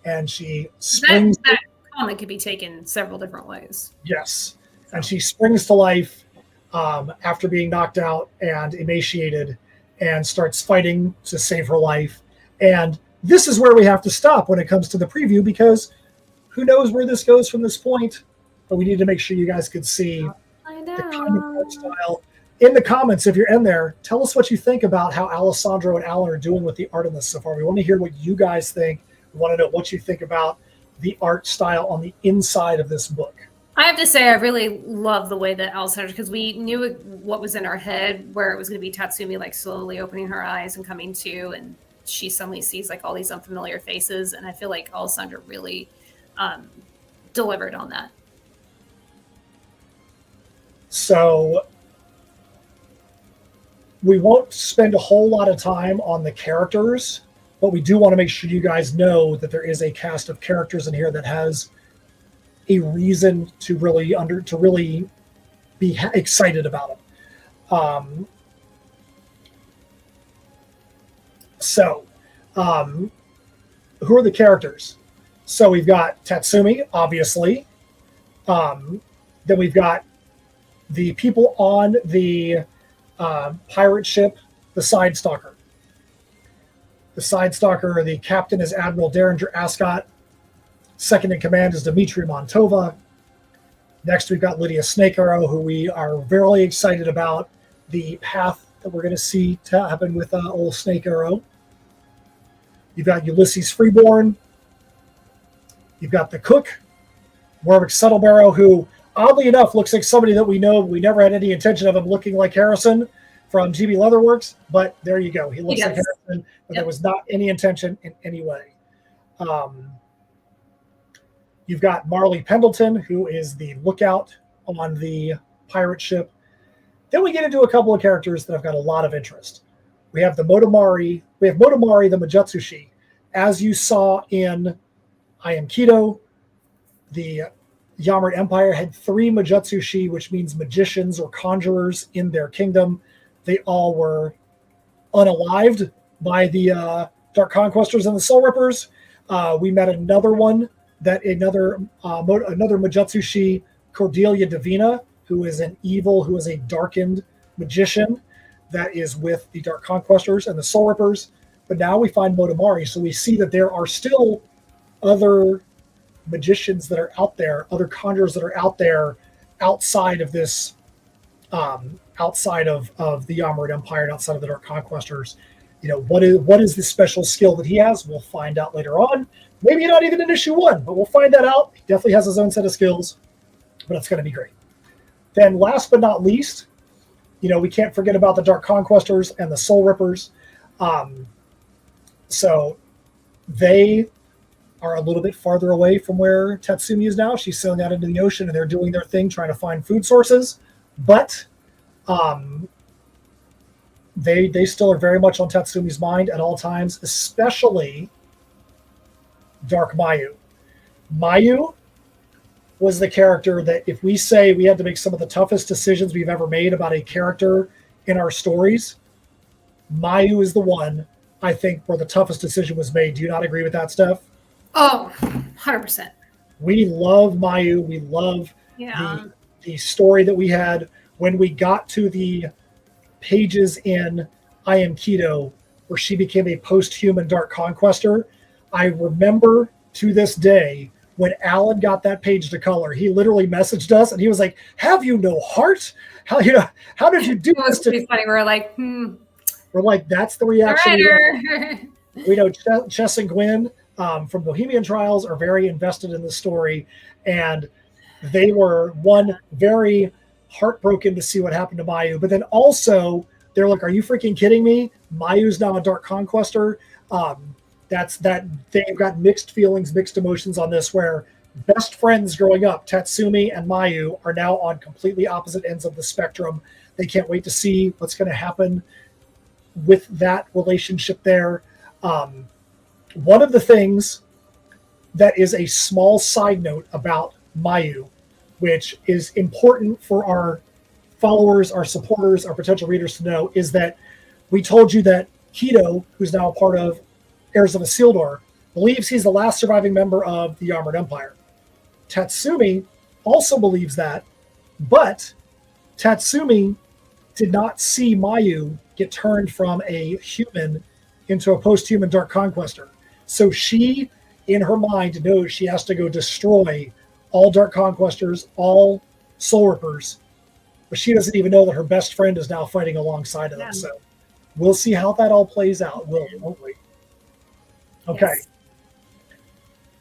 S1: And she springs.
S2: That comment could be taken several different ways.
S1: Yes. And she springs to life after being knocked out and emaciated and starts fighting to save her life. And this is where we have to stop when it comes to the preview because who knows where this goes from this point, but we need to make sure you guys could see the kind of art style. in the comments, if you're in there, tell us what you think about how Alessandro and Alan are doing with the art in this so far. We want to hear what you guys think. We want to know what you think about the art style on the inside of this book.
S2: I have to say, I really love the way that Alessandra, because we knew what was in our head, where it was going to be Tatsumi like slowly opening her eyes and coming to, and she suddenly sees like all these unfamiliar faces, and I feel like Alessandra really delivered on that.
S1: So we won't spend a whole lot of time on the characters, but we do want to make sure you guys know that there is a cast of characters in here that has a reason to really be excited about them. Who are the characters? So we've got Tatsumi, obviously. Then we've got the people on the pirate ship, the Side Stalker. The Side Stalker, the captain is Admiral Derringer Ascot. Second in command is Dmitry Montova. Next, we've got Lydia Snake Arrow, who we are very excited about the path that we're going to see to happen with old Snake Arrow. You've got Ulysses Freeborn. You've got the cook, Warwick Settlebarrow, who, oddly enough, looks like somebody that we know. We never had any intention of him looking like Harrison from GB Leatherworks, but there you go. He looks like Harrison, but there was not any intention in any way. You've got Marley Pendleton, who is the lookout on the pirate ship. Then we get into a couple of characters that have got a lot of interest. We have the Motomari. We have Motomari, the Majutsushi. As you saw in I Am Kido, the Yammerd Empire had 3 Majutsushi, which means magicians or conjurers in their kingdom. They all were unalived by the Dark Conquestors and the Soul Rippers. We met another one, another Majutsushi, Cordelia Divina, who is a darkened magician that is with the Dark Conquestors and the Soul Rippers. But now we find Motomari, so we see that there are still other magicians that are out there, other conjurers that are out there outside of this, outside of the Yammerd Empire and outside of the Dark Conquestors. You know, what is the special skill that he has? We'll find out later on. Maybe not even in issue 1, but we'll find that out. He definitely has his own set of skills, but it's going to be great. Then last but not least, you know, we can't forget about the Dark Conquestors and the Soul Rippers. So they are a little bit farther away from where Tatsumi is now. She's sailing out into the ocean, and they're doing their thing, trying to find food sources. But they still are very much on Tatsumi's mind at all times, especially Dark Mayu. Mayu was the character that, if we say we had to make some of the toughest decisions we've ever made about a character in our stories, Mayu is the one, I think, where the toughest decision was made. Do you not agree with that, Steph?
S2: Oh, 100%.
S1: We love Mayu. We love the story that we had when we got to the pages in I Am Kido, where she became a post-human Dark Conquestor. I remember to this day when Alan got that page to color, he literally messaged us and he was like, "Have you no heart? How did you do this?" It
S2: was pretty funny. We're like,
S1: We're like, that's the reaction. We know Chess and Gwen from Bohemian Trials are very invested in the story, and they were very heartbroken to see what happened to Mayu, but then also they're like, "Are you freaking kidding me? Mayu's now a Dark Conquestor." They've got mixed feelings, mixed emotions on this, where best friends growing up, Tatsumi and Mayu, are now on completely opposite ends of the spectrum. They can't wait to see what's going to happen with that relationship there. One of the things that is a small side note about Mayu, which is important for our followers, our supporters, our potential readers to know, is that we told you that Kido, who's now a part of Heirs of Isildur, believes he's the last surviving member of the Yammerd Empire. Tatsumi also believes that, but Tatsumi did not see Mayu get turned from a human into a post-human Dark Conquestor. So she, in her mind, knows she has to go destroy all Dark Conquestors, all Soul Rippers, but she doesn't even know that her best friend is now fighting alongside of them. So we'll see how that all plays out, won't we? Okay.
S2: Yes.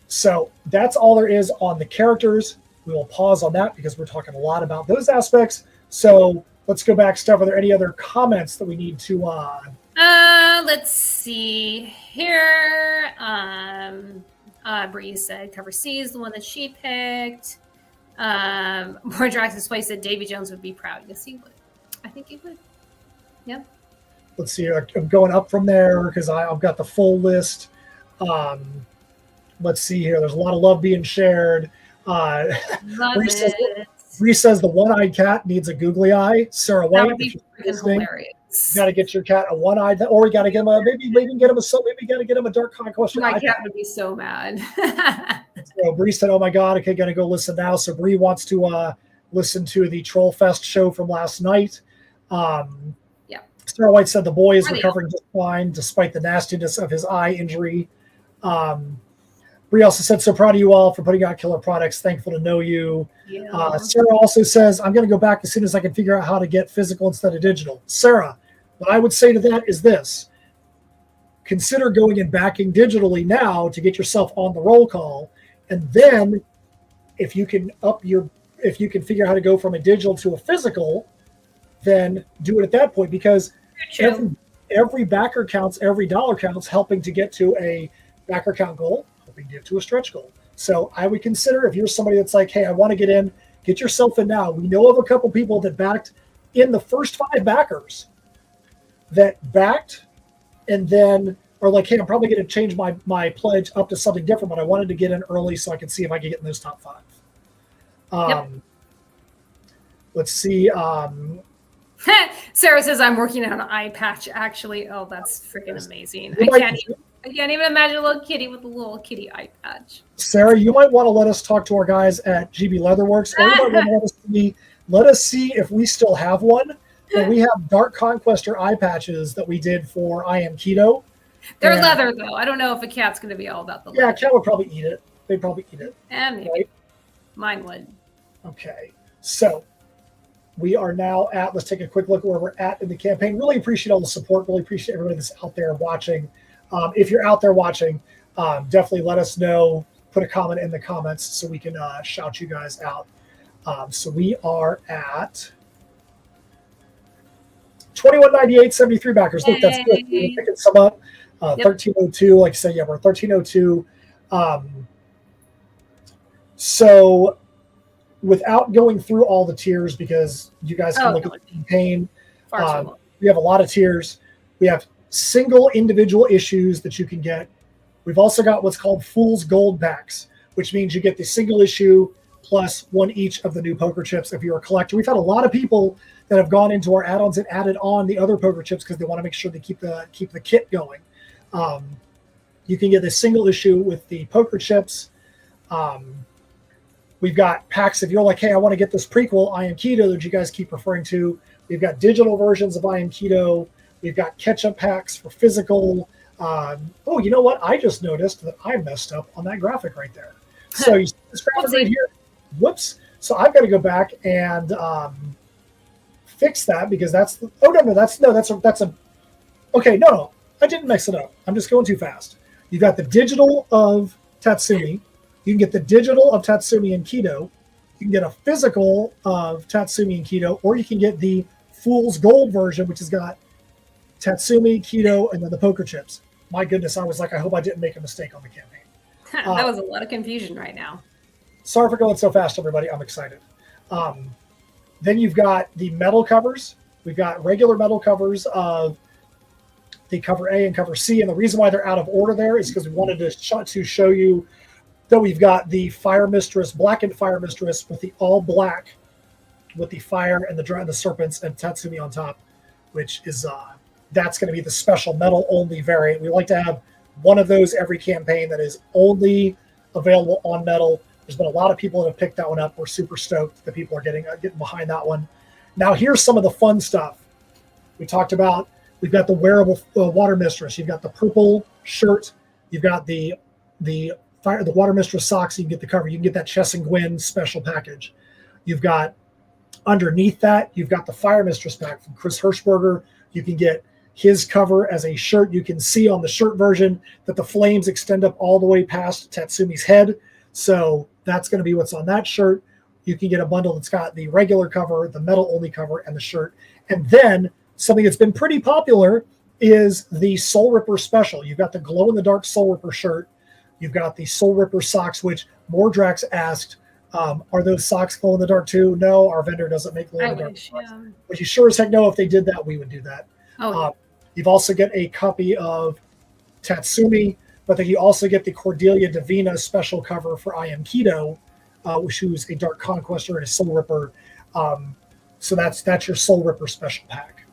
S1: So that's all there is on the characters. We will pause on that because we're talking a lot about those aspects. So let's go back. Steph, are there any other comments that we need to
S2: let's see here. Bree said cover C is the one that she picked. Mordrax's Place said Davy Jones would be proud. Yes, he would. I think he would. Yep.
S1: Let's see. I'm going up from there because I've got the full list. Let's see here. There's a lot of love being shared. Bree says the one-eyed cat needs a googly eye. Sarah White,
S2: that would be freaking hilarious.
S1: You got to get your cat a one-eyed, or we got to get him maybe get him a Dark Conquest.
S2: My cat would be so mad.
S1: So Bree said, "Oh my God, okay, gonna go listen now." So Bree wants to listen to the Troll Fest show from last night.
S2: Yeah.
S1: Sarah White said the boy is recovering just fine despite the nastiness of his eye injury. Bree also said, "So proud of you all for putting out killer products. Thankful to know you."
S2: Yeah.
S1: Sarah also says, "I'm going to go back as soon as I can figure out how to get physical instead of digital." Sarah, what I would say to that is this: consider going and backing digitally now to get yourself on the roll call, and then if you can figure out how to go from a digital to a physical, then do it at that point, because every backer counts, every dollar counts, helping to get to a backer count goal, helping to get to a stretch goal. So I would consider, if you're somebody that's like, hey, I want to get in, get yourself in now. We know of a couple people that backed in the first 5 backers that backed and then are like, hey, I'm probably going to change my pledge up to something different, but I wanted to get in early so I can see if I can get in those top 5. Let's see.
S2: Sarah says, I'm working on an eye patch, actually. Oh, that's freaking amazing. I can't even imagine a little kitty with a little kitty eye patch.
S1: Sarah, you might want to let us talk to our guys at GB Leatherworks, or you might want to let us see if we still have one. And we have Dark Conquester eye patches that we did for I Am Keto.
S2: They're leather, though. I don't know if a cat's going to be all about the leather.
S1: Yeah, a cat would probably eat it. They'd probably eat it.
S2: Maybe.
S1: Right?
S2: Mine would.
S1: Okay. So we are now at, let's take a quick look at where we're at in the campaign. Really appreciate all the support. Really appreciate everybody that's out there watching. If you're out there watching, definitely let us know. Put a comment in the comments so we can shout you guys out. So we are at 2198.73 backers. Look, that's good. We're picking some up. 1302, like I said, yeah, we're 1302. So without going through all the tiers, because you guys can look at the campaign, we have a lot of tiers. We have single individual issues that you can get. We've also got what's called Fool's Gold packs, which means you get the single issue plus one each of the new poker chips if you're a collector. We've had a lot of people that have gone into our add-ons and added on the other poker chips because they want to make sure they keep the kit going. You can get a single issue with the poker chips. We've got packs if you're like, hey, I want to get this prequel, I Am Keto, that you guys keep referring to. We've got digital versions of I Am Keto. We've got catch-up packs for physical. Oh, you know what? I just noticed that I messed up on that graphic right there. So you see this graphic right here? Whoops. So I've got to go back and fix that because that's the, okay, no, I didn't mix it up. I'm just going too fast. You've got the digital of Tatsumi. You can get the digital of Tatsumi and Keto. You can get a physical of Tatsumi and Keto, or you can get the Fool's Gold version, which has got Tatsumi, Keto, and then the poker chips. My goodness, I was like, I hope I didn't make a mistake on the campaign.
S2: That was a lot of confusion right now.
S1: Sorry for going so fast, everybody. I'm excited. Then you've got the metal covers. We've got regular metal covers of the cover A and cover C. And the reason why they're out of order there is because we wanted to show you that we've got the Fire Mistress, blackened Fire Mistress with the all black, with the fire and the serpents and Tatsumi on top, which is that's going to be the special metal only variant. We like to have one of those every campaign that is only available on metal. There's been a lot of people that have picked that one up. We're super stoked that people are getting behind that one. Now here's some of the fun stuff. We talked about, we've got the wearable Water Mistress. You've got the purple shirt. You've got the Water Mistress socks. You can get the cover. You can get that Chess and Gwyn special package. You've got Underneath that, you've got the Fire Mistress pack from Chris Hirschberger. You can get his cover as a shirt. You can see on the shirt version that the flames extend up all the way past Tatsumi's head. So that's going to be what's on that shirt. You can get a bundle that's got the regular cover, the metal only cover, and the shirt. And then something that's been pretty popular is the Soul Ripper special. You've got the glow in the dark Soul Ripper shirt. You've got the Soul Ripper socks, which Mordrax asked, are those socks glow in the dark too? No, our vendor doesn't make glow in the dark socks. Yeah. But you sure as heck know if they did that, we would do that. Oh. You've also get a copy of Tatsumi, but then you also get the Cordelia Divina special cover for I Am Keto, who's a Dark Conquester and a Soul Ripper. So that's your Soul Ripper special pack.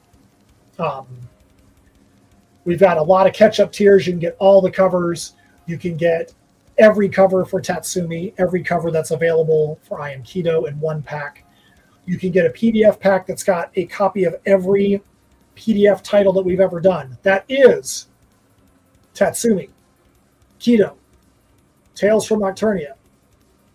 S1: We've got a lot of catch-up tiers. You can get all the covers. You can get every cover for Tatsumi, every cover that's available for I Am Keto in one pack. You can get a PDF pack that's got a copy of every PDF title that we've ever done. That is Tatsumi, Keto, Tales from Nocturnia,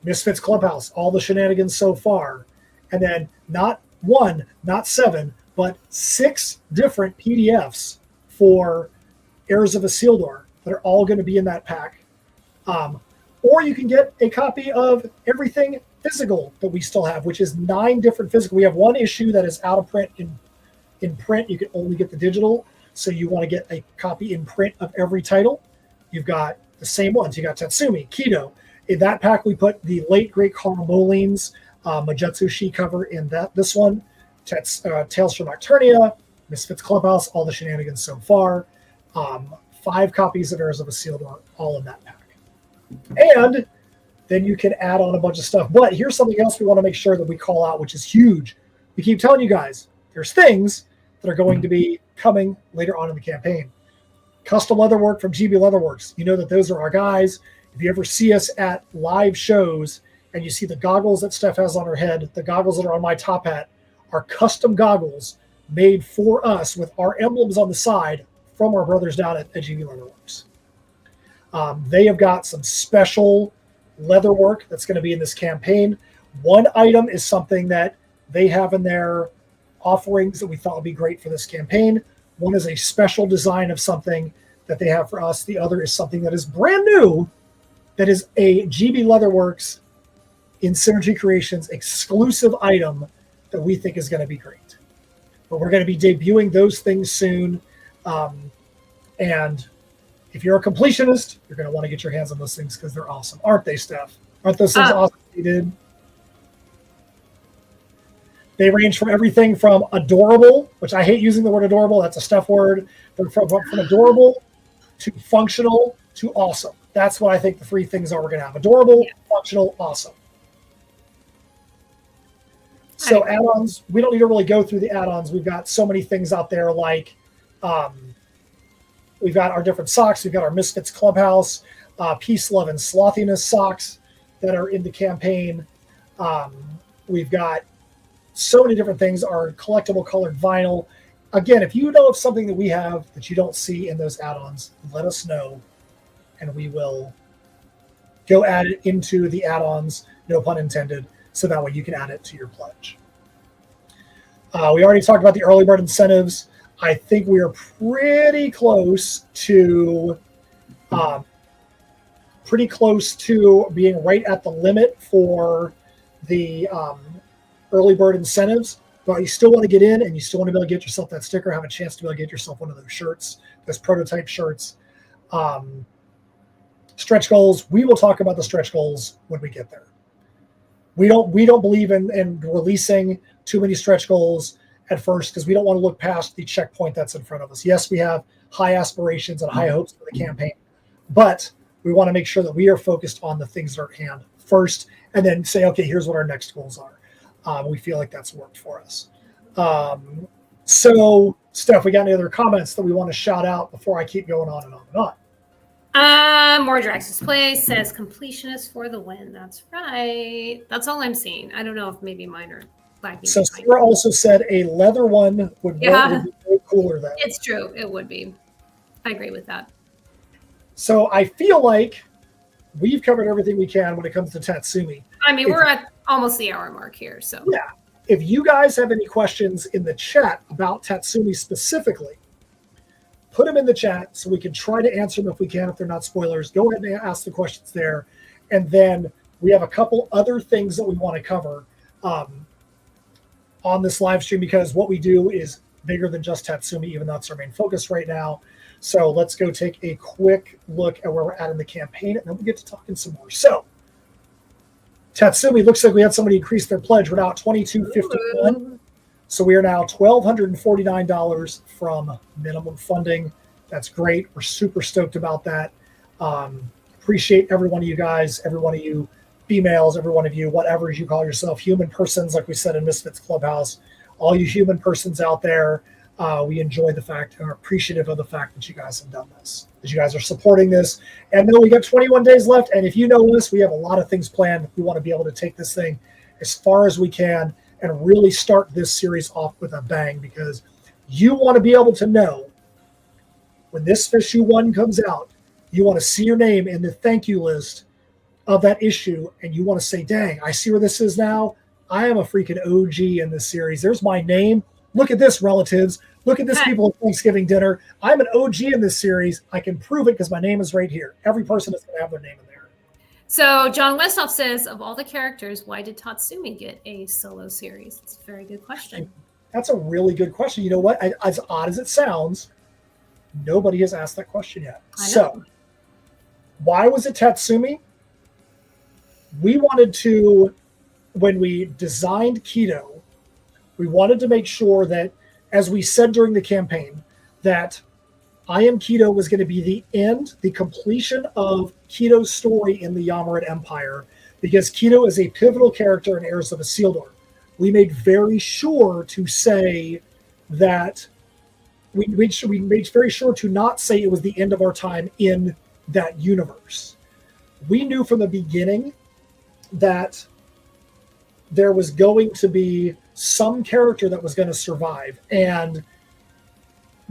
S1: Misfits Clubhouse, all the shenanigans so far. And then not 1, not 7, but 6 different PDFs for Heirs of Isildur that are all going to be in that pack. Or you can get a copy of everything physical that we still have, which is 9 different physical. We have one issue that is out of print. In print, you can only get the digital. So you want to get a copy in print of every title. You've got the same ones. You got Tatsumi, Keto. In that pack, we put the late, great Carl Moline's Majutsu cover in this one. Tales from Nocturnia, Misfits Clubhouse, all the shenanigans so far. 5 copies of Heirs of Isildur, all in that pack. And then you can add on a bunch of stuff. But here's something else we want to make sure that we call out, which is huge. We keep telling you guys, there's things that are going to be coming later on in the campaign. Custom leather work from GB Leatherworks. You know that those are our guys. If you ever see us at live shows and you see the goggles that Steph has on her head, the goggles that are on my top hat are custom goggles made for us with our emblems on the side from our brothers down at GB Leatherworks. They have got some special leather work that's going to be in this campaign. One item is something that they have in their offerings that we thought would be great for this campaign. One is a special design of something that they have for us. The other is something that is brand new, that is a GB Leatherworks in Synergy Creations exclusive item that we think is going to be great. But we're going to be debuting those things soon. And if you're a completionist, you're going to want to get your hands on those things because they're awesome. Aren't they, Steph? Aren't those things awesome you did? They range from everything from adorable, which I hate using the word adorable. That's a Steph word. But from adorable to functional to awesome. That's what I think the 3 things are we're going to have. Adorable, functional, awesome. So add-ons, we don't need to really go through the add-ons. We've got so many things out there like we've got our different socks. We've got our Misfits Clubhouse, Peace, Love, and Slothiness socks that are in the campaign. We've got so many different things, our collectible colored vinyl. Again, if you know of something that we have that you don't see in those add-ons, let us know, and we will go add it into the add-ons, no pun intended, so that way you can add it to your pledge. We already talked about the early bird incentives. I think we are pretty close to being right at the limit for the early bird incentives, but you still want to get in and you still want to be able to get yourself that sticker, have a chance to be able to get yourself one of those shirts, those prototype shirts. Stretch goals, we will talk about the stretch goals when we get there. We don't believe in releasing too many stretch goals at first because we don't want to look past the checkpoint that's in front of us. Yes, we have high aspirations and high hopes for the campaign, but we want to make sure that we are focused on the things that are at hand first and then say, okay, here's what our next goals are. We feel like that's worked for us. So, Steph, we got any other comments that we want to shout out before I keep going on and on and on?
S2: Mordrax's Place says completionist for the win. That's right. That's all I'm seeing. I don't know if maybe mine are lacking.
S1: So Sarah also said a leather one would be way cooler though.
S2: It's true. It would be. I agree with that.
S1: So I feel like we've covered everything we can when it comes to Tatsumi.
S2: I mean, we're at almost the hour mark here. So
S1: yeah. if you guys have any questions in the chat about Tatsumi specifically, put them in the chat so we can try to answer them if we can. If they're not spoilers, go ahead and ask the questions there. And then we have a couple other things that we want to cover on this live stream, because what we do is bigger than just Tatsumi, even though that's our main focus right now. So let's go take a quick look at where we're at in the campaign, and then we'll get to talking some more. So Tatsumi, looks like we had somebody increase their pledge. We're now at $22.51. So we are now $1,249 from minimum funding. That's great. We're super stoked about that. Appreciate every one of you guys, every one of you females, every one of you, whatever you call yourself, human persons, like we said in Misfits Clubhouse, all you human persons out there. We enjoy the fact and are appreciative of the fact that you guys have done this, that you guys are supporting this. And then we got 21 days left. And if you know us, we have a lot of things planned. We want to be able to take this thing as far as we can and really start this series off with a bang, because you want to be able to know when this issue 1 comes out, you want to see your name in the thank you list of that issue, and you want to say, dang, I see where this is now. I am a freaking OG in this series. There's my name. Look at this, relatives. Look at this, people at Thanksgiving dinner. I'm an OG in this series. I can prove it because my name is right here. Every person is going to have their name in there.
S2: So John Westhoff says, of all the characters, why did Tatsumi get a solo series? It's a very good question.
S1: That's a really good question. You know what? As odd as it sounds, nobody has asked that question yet. So why was it Tatsumi? We wanted to, when we designed Keto, we wanted to make sure that, as we said during the campaign, that I Am Keto was going to be the end, the completion of Keto's story in the Yamaran Empire, because Keto is a pivotal character in Heirs of Isildur. We made very sure to say that we made very sure to not say it was the end of our time in that universe. We knew from the beginning that there was going to be some character that was going to survive. And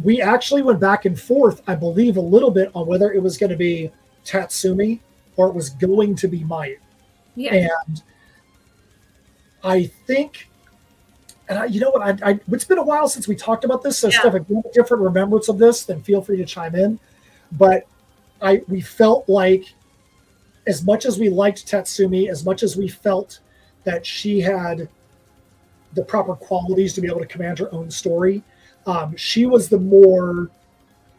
S1: we actually went back and forth, I believe, a little bit on whether it was going to be Tatsumi or it was going to be Mayu.
S2: Yeah.
S1: And I think, and you know what, it's been a while since we talked about this, so Steph, if you have a different remembrance of this, then feel free to chime in. But we felt like, as much as we liked Tatsumi, as much as we felt that she had the proper qualities to be able to command her own story, she was the more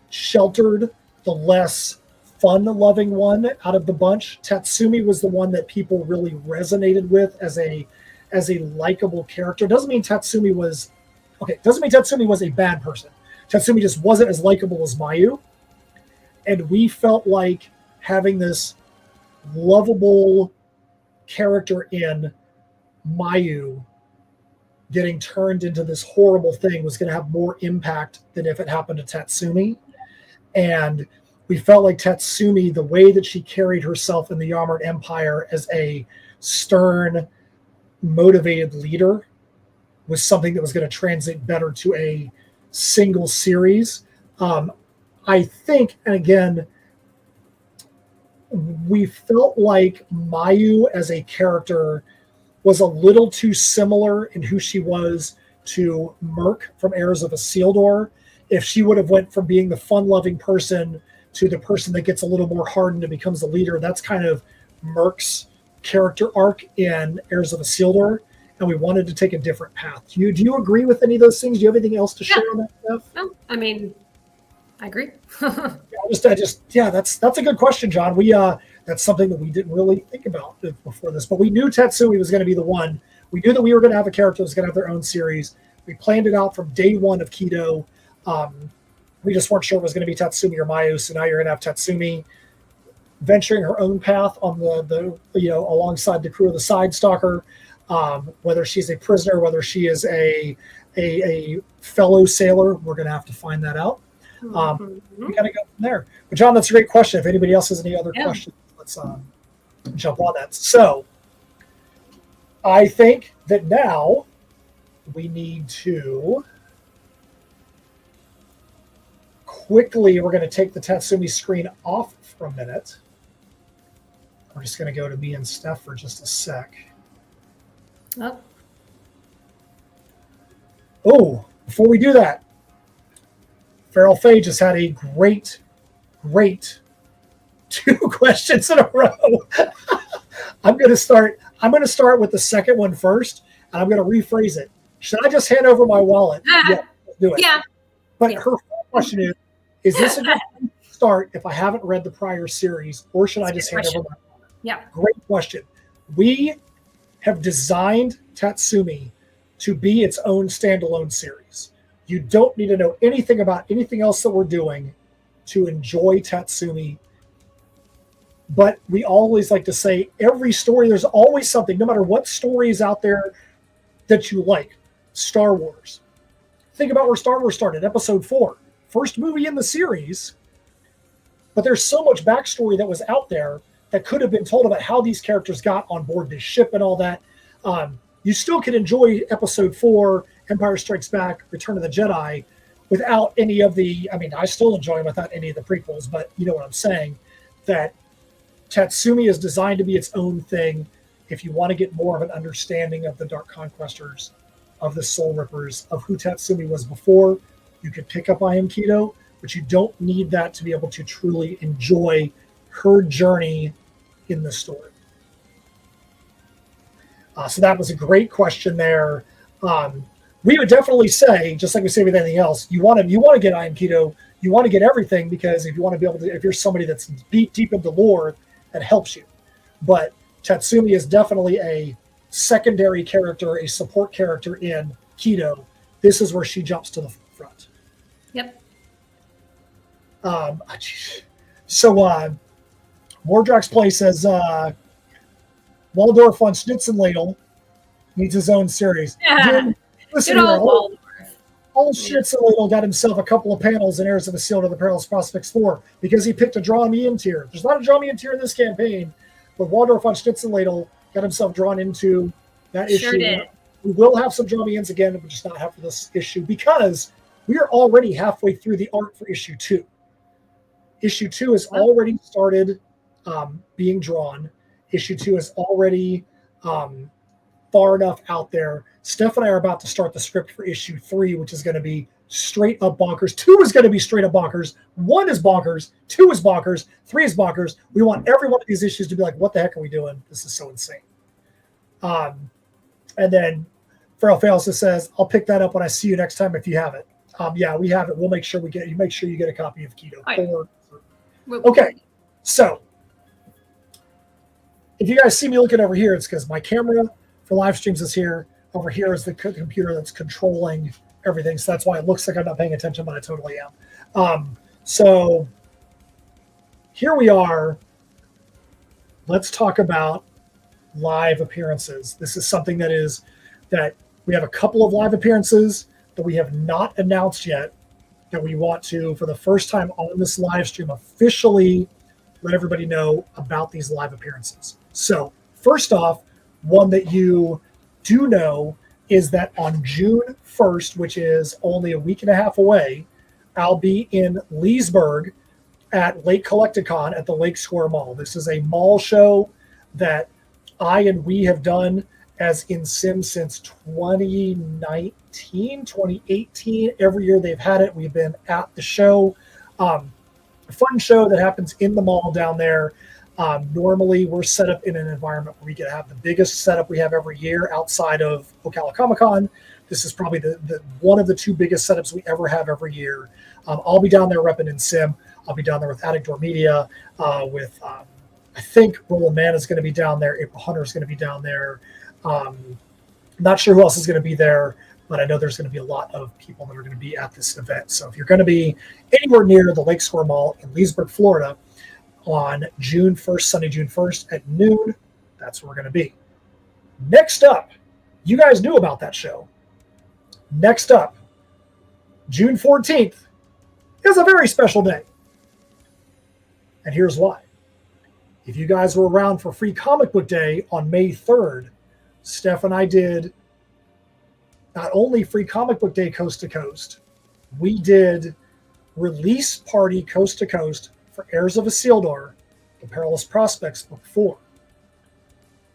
S1: sheltered, the less fun-loving one out of the bunch. Tatsumi was the one that people really resonated with as a likable character. Doesn't mean Tatsumi was a bad person. Tatsumi just wasn't as likable as Mayu. And we felt like having this lovable character in Mayu getting turned into this horrible thing was going to have more impact than if it happened to Tatsumi. And we felt like Tatsumi, the way that she carried herself in the Yamaran Empire as a stern, motivated leader, was something that was going to translate better to a single series. I think, and again, we felt like Mayu as a character was a little too similar in who she was to Merc from Heirs of Isildur. If she would have went from being the fun-loving person to the person that gets a little more hardened and becomes the leader, that's kind of Merc's character arc in Heirs of Isildur, and we wanted to take a different path. Do you agree with any of those things? Do you have anything else to share on that stuff?
S2: No, I mean, I agree.
S1: That's a good question, John. That's something that we didn't really think about before this, but we knew Tatsumi was going to be the one. We knew that we were going to have a character that was going to have their own series. We planned it out from day one of Keto. We just weren't sure if it was going to be Tatsumi or Mayu, so now you're going to have Tatsumi venturing her own path on the alongside the crew of the Side Stalker, whether she's a prisoner, whether she is a fellow sailor, we're going to have to find that out. We kind of go from there. But John, that's a great question. If anybody else has any other questions, let's jump on that. So I think that now we need to quickly, we're going to take the Tatsumi screen off for a minute. We're just going to go to me and Steph for just a sec.
S2: Oh.
S1: Oh, before we do that, Feral Faye just had a great 2 questions in a row. I'm going to start with the second one first, and I'm going to rephrase it. Should I just hand over my wallet?
S2: Yeah,
S1: let's do it.
S2: Yeah.
S1: But her question is this a good start if I haven't read the prior series, or should I just hand over my wallet?
S2: Yeah.
S1: Great question. We have designed TATSUMI to be its own standalone series. You don't need to know anything about anything else that we're doing to enjoy TATSUMI. But we always like to say every story, there's always something, no matter what story is out there that you like. Star Wars. Think about where Star Wars started, episode 4. First movie in the series. But there's so much backstory that was out there that could have been told about how these characters got on board this ship and all that. You still could enjoy episode 4, Empire Strikes Back, Return of the Jedi, without any of the, I mean, I still enjoy them without any of the prequels, but you know what I'm saying, that TATSUMI is designed to be its own thing. If you want to get more of an understanding of the Dark Conquestors, of the Soul Rippers, of who TATSUMI was before, you could pick up I Am Keto, but you don't need that to be able to truly enjoy her journey in the story. So that was a great question there. We would definitely say, just like we say with anything else, you want to get I Am Keto, you want to get everything, because if you want to be able to, if you're somebody that's deep into lore, that helps you. But TATSUMI is definitely a secondary character, a support character in Keto. This is where she jumps to the front.
S2: Yep.
S1: So Mordrax Play says Waldorf von Schnitzenladel needs his own series.
S2: Yeah.
S1: Listen, old Schnitzenladel got himself a couple of panels in Heirs of the Seal to the Perilous Prospects 4 because he picked a Draw Me In tier. There's not a Draw Me In tier in this campaign, but Waldorf von Schnitzenladel got himself drawn into that issue.
S2: Sure did.
S1: We will have some Draw Me Ins again, but just not after this issue, because we are already halfway through the art for issue 2. Issue 2 has already started being drawn. Issue 2 is already far enough out there. Steph and I are about to start the script for issue 3, which is going to be straight up bonkers. 2 is going to be straight up bonkers. 1 is bonkers. 2 is bonkers. 3 is bonkers. We want every one of these issues to be like, what the heck are we doing? This is so insane. And then Feral Faye also says, I'll pick that up when I see you next time if you have it. Yeah, we have it. We'll make sure make sure you get a copy of Keto. Okay, so if you guys see me looking over here, it's because my camera for live streams is here. Over here is the computer that's controlling everything. So that's why it looks like I'm not paying attention, but I totally am. So here we are. Let's talk about live appearances. This is something that we have a couple of live appearances that we have not announced yet, that we want to, for the first time on this live stream, officially let everybody know about these live appearances. So first off, one that you do know is that on June 1st, which is only a week and a half away, I'll be in Leesburg at Lake Collecticon at the Lake Square Mall. This is a mall show that we have done as in Sim since 2019, 2018. Every year they've had it. We've been at the show. A fun show that happens in the mall down there. Normally we're set up in an environment where we get to have the biggest setup we have every year outside of Ocala Comic-Con. This is probably the one of the 2 biggest setups we ever have every year. I'll be down there repping in Sim. I'll be down there with Addict Door Media, with I think Roland Man is going to be down there. April Hunter is going to be down there. Not sure who else is going to be there, but I know there's going to be a lot of people that are going to be at this event. So if you're going to be anywhere near the Lake Square Mall in Leesburg, Florida, on June 1st, Sunday, June 1st at noon, that's where we're going to be. Next up, you guys knew about that show. Next up, June 14th is a very special day. And here's why. If you guys were around for Free Comic Book Day on May 3rd, Steph and I did not only Free Comic Book Day coast to coast, we did release party coast to coast for Heirs of Isildur, the Perilous Prospects Book 4.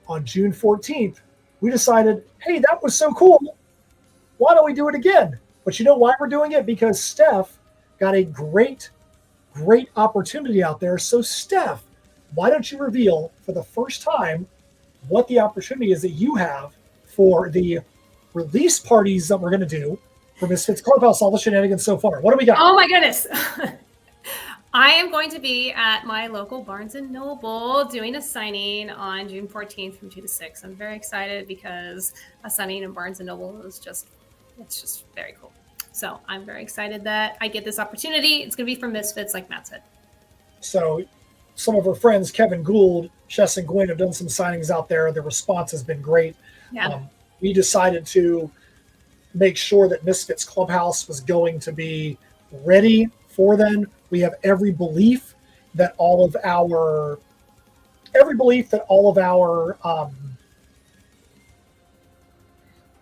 S1: On June 14th, we decided, hey, that was so cool. why don't we do it again? But you know why we're doing it? Because Steph got a great opportunity out there. So Steph, why don't you reveal for the first time what the opportunity is that you have for the release parties that we're going to do for Misfits Clubhouse, all the shenanigans so far. What do we got?
S2: Oh my goodness. I am going to be at my local Barnes & Noble doing a signing on June 14th from 2 to 6. I'm very excited because a signing in Barnes & Noble is just very cool. So I'm very excited that I get this opportunity. It's going to be for Misfits, like Matt said.
S1: So some of our friends, Kevin Gould, Chess and Gwyn, have done some signings out there. The response has been great.
S2: Yeah.
S1: We decided to make sure that Misfits Clubhouse was going to be ready for then. We have every belief that all of our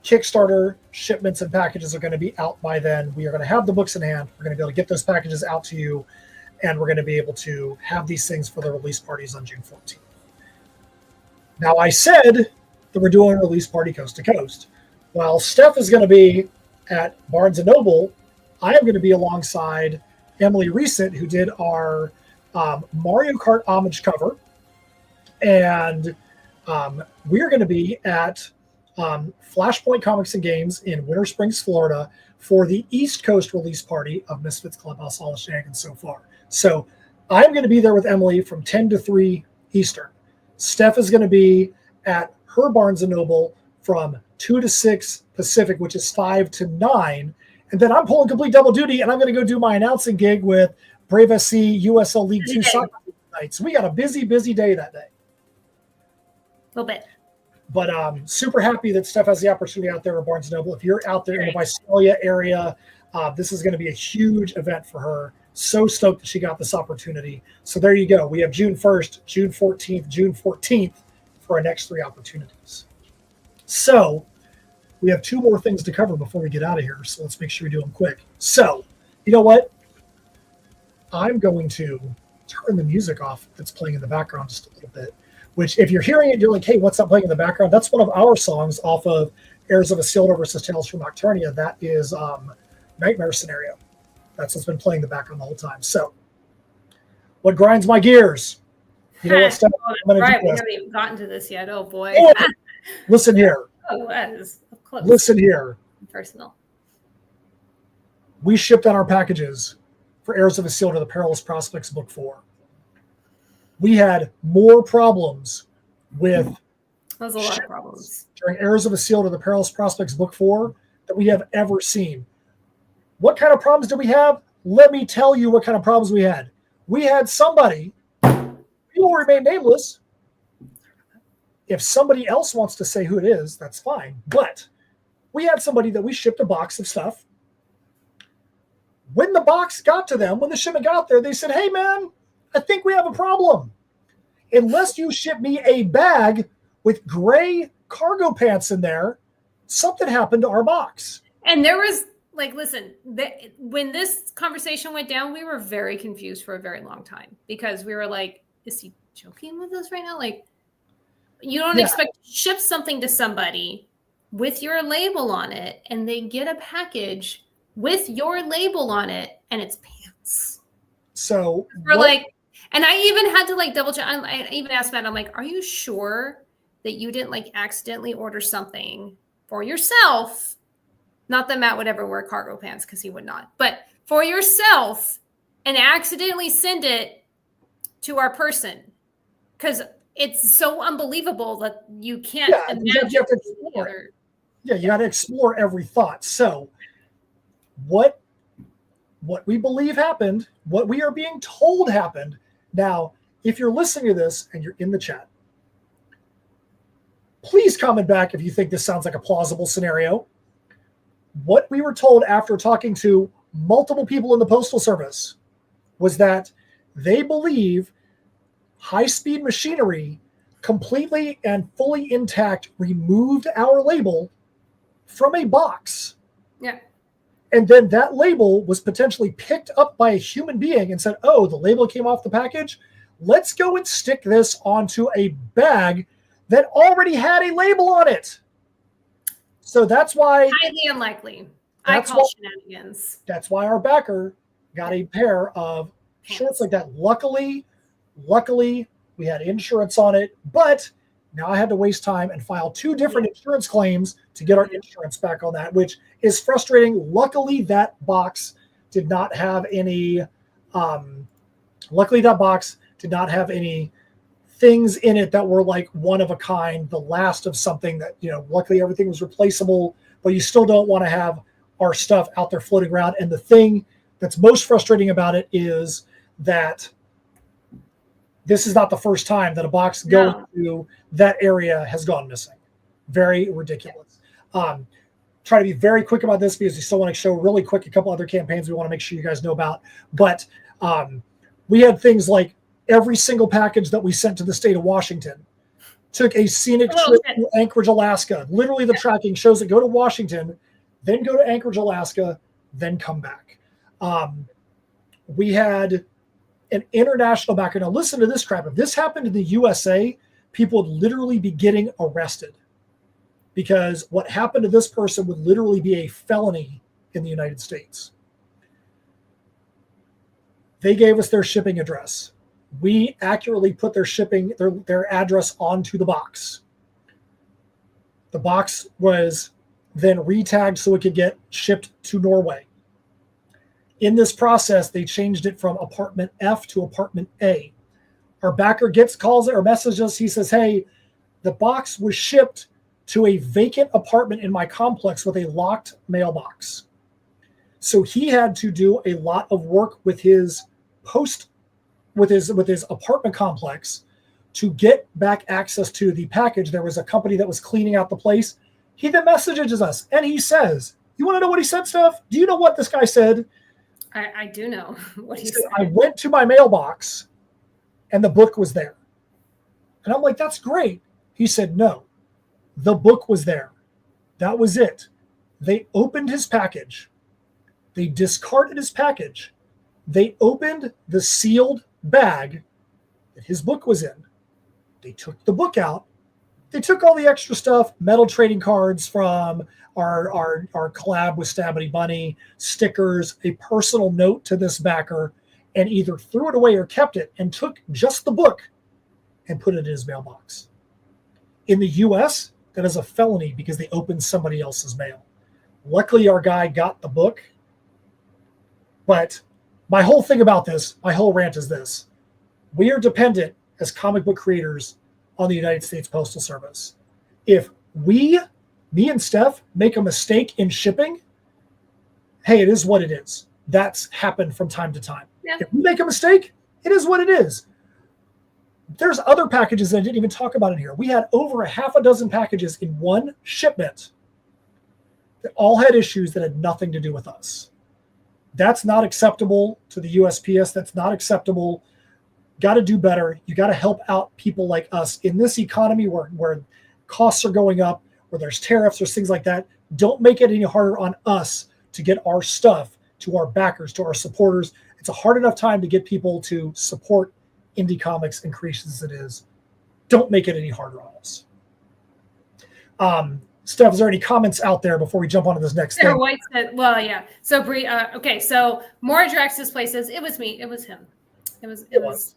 S1: Kickstarter shipments and packages are going to be out by then. We are going to have the books in hand. We're going to be able to get those packages out to you, and we're going to be able to have these things for the release parties on June 14th. Now, I said that we're doing a release party coast to coast. While Steph is going to be at Barnes & Noble, I am going to be alongside Emily Recent, who did our Mario Kart homage cover. And we're going to be at Flashpoint Comics and Games in Winter Springs, Florida, for the East Coast release party of Misfits Clubhouse, all the shenanigans so far. So I'm going to be there with Emily from 10 to 3 Eastern. Steph is going to be at her Barnes & Noble from 2 to 6 Pacific, which is 5 to 9. And then I'm pulling complete double duty, and I'm going to go do my announcing gig with Brave SC USL League 2 soccer tonight. So we got a busy day that day.
S2: A little bit.
S1: But super happy that Steph has the opportunity out there at Barnes & Noble. If you're out there in the Visalia area, this is going to be a huge event for her. So stoked that she got this opportunity. So there you go. We have June 1st, June 14th, June 14th for our next 3 opportunities. So we have 2 more things to cover before we get out of here. So let's make sure we do them quick. So, you know what? I'm going to turn the music off that's playing in the background just a little bit. Which, if you're hearing it, you're like, hey, what's that playing in the background? That's one of our songs off of Heirs of Isildur versus Tales from Nocturnia. That is Nightmare Scenario. That's what's been playing in the background the whole time. So, what grinds my gears? You know what, Steph?
S2: Right, we haven't even gotten to this yet. Oh, boy.
S1: Oh, listen here.
S2: Oh, that is close.
S1: Listen here.
S2: Personal.
S1: We shipped out our packages for Heirs of Isildur, the Perilous Prospects Book 4. We had more problems with
S2: There's a lot of problems
S1: during Heirs of Isildur, the Perilous Prospects Book 4 that we have ever seen. What kind of problems did we have? Let me tell you what kind of problems we had. We had somebody, he will remain nameless. If somebody else wants to say who it is, that's fine. But we had somebody that we shipped a box of stuff. When the box got to them, when the shipment got there, they said, hey, man, I think we have a problem. Unless you ship me a bag with gray cargo pants in there, something happened to our box.
S2: And there was, like, listen, when this conversation went down, we were very confused for a very long time because we were like, is he joking with us right now? Like, you don't expect to ship something to somebody with your label on it, and they get a package with your label on it, and it's pants.
S1: So
S2: we're like, and I even had to like double check. I even asked Matt, I'm like, are you sure that you didn't like accidentally order something for yourself? Not that Matt would ever wear cargo pants because he would not, but for yourself and accidentally send it to our person. Because it's so unbelievable that you can't imagine.
S1: You have to explore. Yeah, you got to explore every thought. So what we believe happened, what we are being told happened. Now, if you're listening to this and you're in the chat, please comment back if you think this sounds like a plausible scenario. What we were told after talking to multiple people in the Postal Service was that they believe high-speed machinery completely and fully intact removed our label from a box.
S2: Yeah.
S1: And then that label was potentially picked up by a human being and said, oh, the label came off the package. Let's go and stick this onto a bag that already had a label on it. So that's why
S2: highly unlikely. I call shenanigans.
S1: That's why our backer got a pair of shorts like that. Luckily, we had insurance on it, but now I had to waste time and file 2 different insurance claims to get our insurance back on that, which is frustrating. Luckily, that box did not have any. Luckily, that box did not have any things in it that were like one of a kind, the last of something that, luckily everything was replaceable, but you still don't want to have our stuff out there floating around. And the thing that's most frustrating about it is that this is not the first time that a box going to that area has gone missing. Very ridiculous. Try to be very quick about this because we still want to show really quick a couple other campaigns we want to make sure you guys know about. But we had things like every single package that we sent to the state of Washington took a scenic trip to Anchorage, Alaska. Literally, the tracking shows it go to Washington, then go to Anchorage, Alaska, then come back. We had an international backer. Now, listen to this crap. If this happened in the USA, people would literally be getting arrested because what happened to this person would literally be a felony in the United States. They gave us their shipping address. We accurately put their shipping, their address onto the box. The box was then retagged so it could get shipped to Norway. In this process, they changed it from apartment F to apartment A. Our backer calls or messages us. He says, hey, the box was shipped to a vacant apartment in my complex with a locked mailbox. So he had to do a lot of work with his with his apartment complex to get back access to the package. There was a company that was cleaning out the place. He then messages us and he says, you want to know what he said, Steph? Do you know what this guy said?
S2: I do know what he said.
S1: I went to my mailbox and the book was there. And I'm like, that's great. He said, no, the book was there. That was it. They opened his package. They discarded his package. They opened the sealed bag that his book was in. They took the book out. They took all the extra stuff, metal trading cards from our collab with Stabity Bunny, stickers, a personal note to this backer, and either threw it away or kept it and took just the book and put it in his mailbox. In the US, that is a felony because they opened somebody else's mail. Luckily, our guy got the book. But my whole thing about this, my whole rant is this. We are dependent as comic book creators on the United States Postal Service. If me and Steph, make a mistake in shipping, hey, it is what it is. That's happened from time to time. Yeah. If we make a mistake, it is what it is. There's other packages that I didn't even talk about in here. We had over 6 packages in one shipment that all had issues that had nothing to do with us. That's not acceptable to the USPS. That's not acceptable. Got to do better. You got to help out people like us in this economy where costs are going up, where there's tariffs, there's things like that. Don't make it any harder on us to get our stuff to our backers, to our supporters. It's a hard enough time to get people to support indie comics and creations as it is. Don't make it any harder on us. Steph, is there any comments out there before we jump on to this next
S2: Sarah
S1: thing?
S2: White said, well, yeah. So Bree, okay. So more Drax's places. It was me. It was him. It was.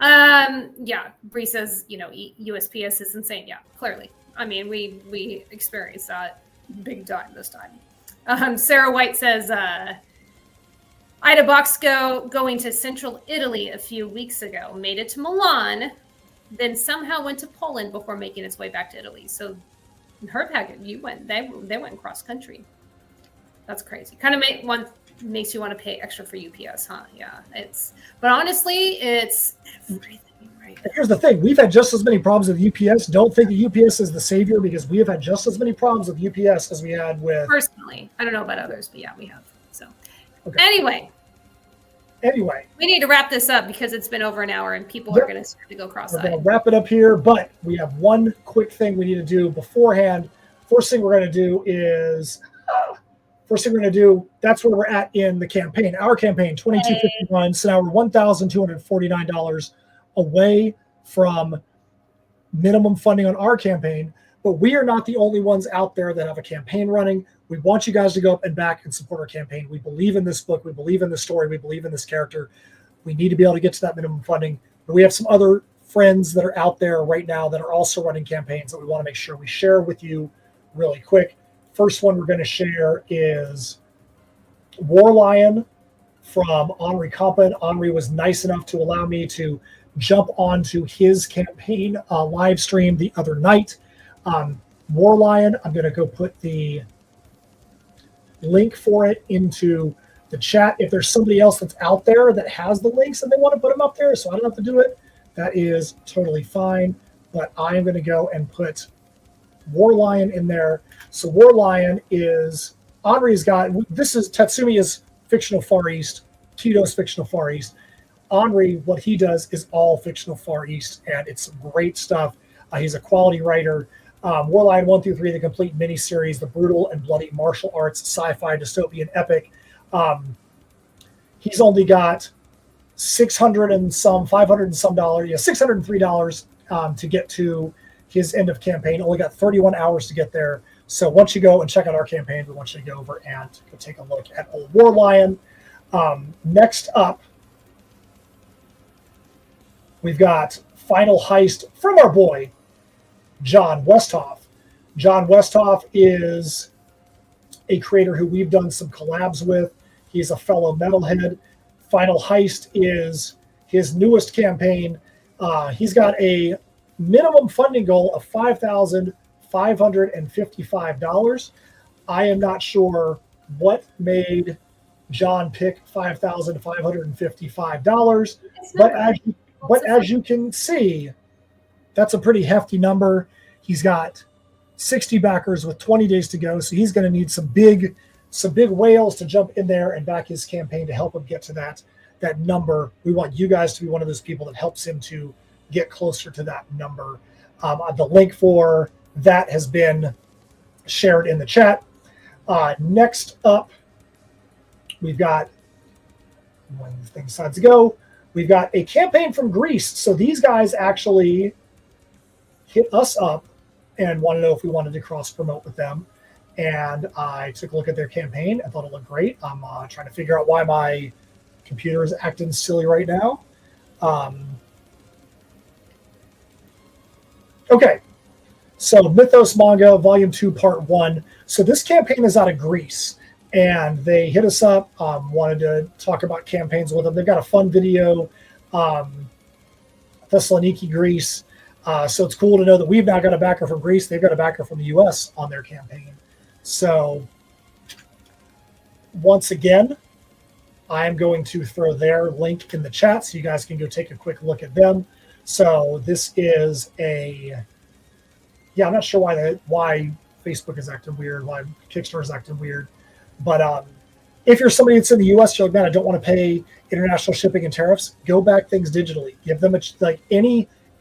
S2: Yeah. Bree says, USPS is insane. Yeah, clearly. I mean, we experienced that big time this time. Sarah White says, I had a box going to central Italy a few weeks ago, made it to Milan, then somehow went to Poland before making its way back to Italy. So her packet, they went cross country. That's crazy. Kind of makes you want to pay extra for UPS, huh? Yeah, but honestly, it's everything. Right.
S1: Here's the thing. We've had just as many problems with UPS. Don't think that UPS is the savior because we have had just as many problems with UPS as we had with...
S2: Personally. I don't know about others, but yeah, we have. So okay. Anyway. We need to wrap this up because it's been over an hour and people are going to start to go cross-eyed.
S1: We're going to wrap it up here, but we have one quick thing we need to do beforehand. First thing we're going to do is... that's where we're at in the campaign. Our campaign, $22.51. So now we're $1,249 away from minimum funding on our campaign. but we are not the only ones out there that have a campaign running. We want you guys to go up and back and support our campaign. We believe in this book. We believe in the story. We believe in this character. We need to be able to get to that minimum funding. But we have some other friends that are out there right now that are also running campaigns that we want to make sure we share with you really quick. First one we're going to share is War Lion from Henri Compen. Henri was nice enough to allow me to jump onto his campaign live stream the other night. War Lion, I'm going to go put the link for it into the chat. If there's somebody else that's out there that has the links and they want to put them up there so I don't have to do it, that is totally fine. But I am going to go and put War Lion in there. So War Lion is, Henri's got, this is Tatsumi is fictional Far East, Tito's fictional Far East. Henri, what he does is all fictional Far East, and it's great stuff. He's a quality writer. War Lion 1 through 3, the complete miniseries, the brutal and bloody martial arts, sci-fi, dystopian epic. He's only got $600 and some, $500 and some dollars, $603 to get to his end of campaign. Only got 31 hours to get there. So once you go and check out our campaign, we want you to go over and go take a look at old War Lion. Next up, we've got Final Heist from our boy, John Westhoff. John Westhoff is a creator who we've done some collabs with. He's a fellow metalhead. Final Heist is his newest campaign. He's got a minimum funding goal of $5,555. I am not sure what made John pick $5,555, but as you can see, that's a pretty hefty number. He's got 60 backers with 20 days to go, so he's going to need some big whales to jump in there and back his campaign to help him get to that number. We want you guys to be one of those people that helps him to get closer to that number. The link for that has been shared in the chat. Next up, we've got, when the thing decides to go, we've got a campaign from Greece. So these guys actually hit us up and wanted to know if we wanted to cross-promote with them. And I took a look at their campaign. I thought it looked great. I'm trying to figure out why my computer is acting silly right now. Okay. So Mythos Manga, Volume 2, Part 1. So this campaign is out of Greece. And they hit us up, wanted to talk about campaigns with them. They've got a fun video, Thessaloniki, Greece. So it's cool to know that we've now got a backer from Greece. They've got a backer from the U.S. on their campaign. So once again, I am going to throw their link in the chat so you guys can go take a quick look at them. So this is I'm not sure why Facebook is acting weird, why Kickstarter is acting weird. But if you're somebody that's in the U.S., you're like, man, I don't want to pay international shipping and tariffs, go back things digitally. Give them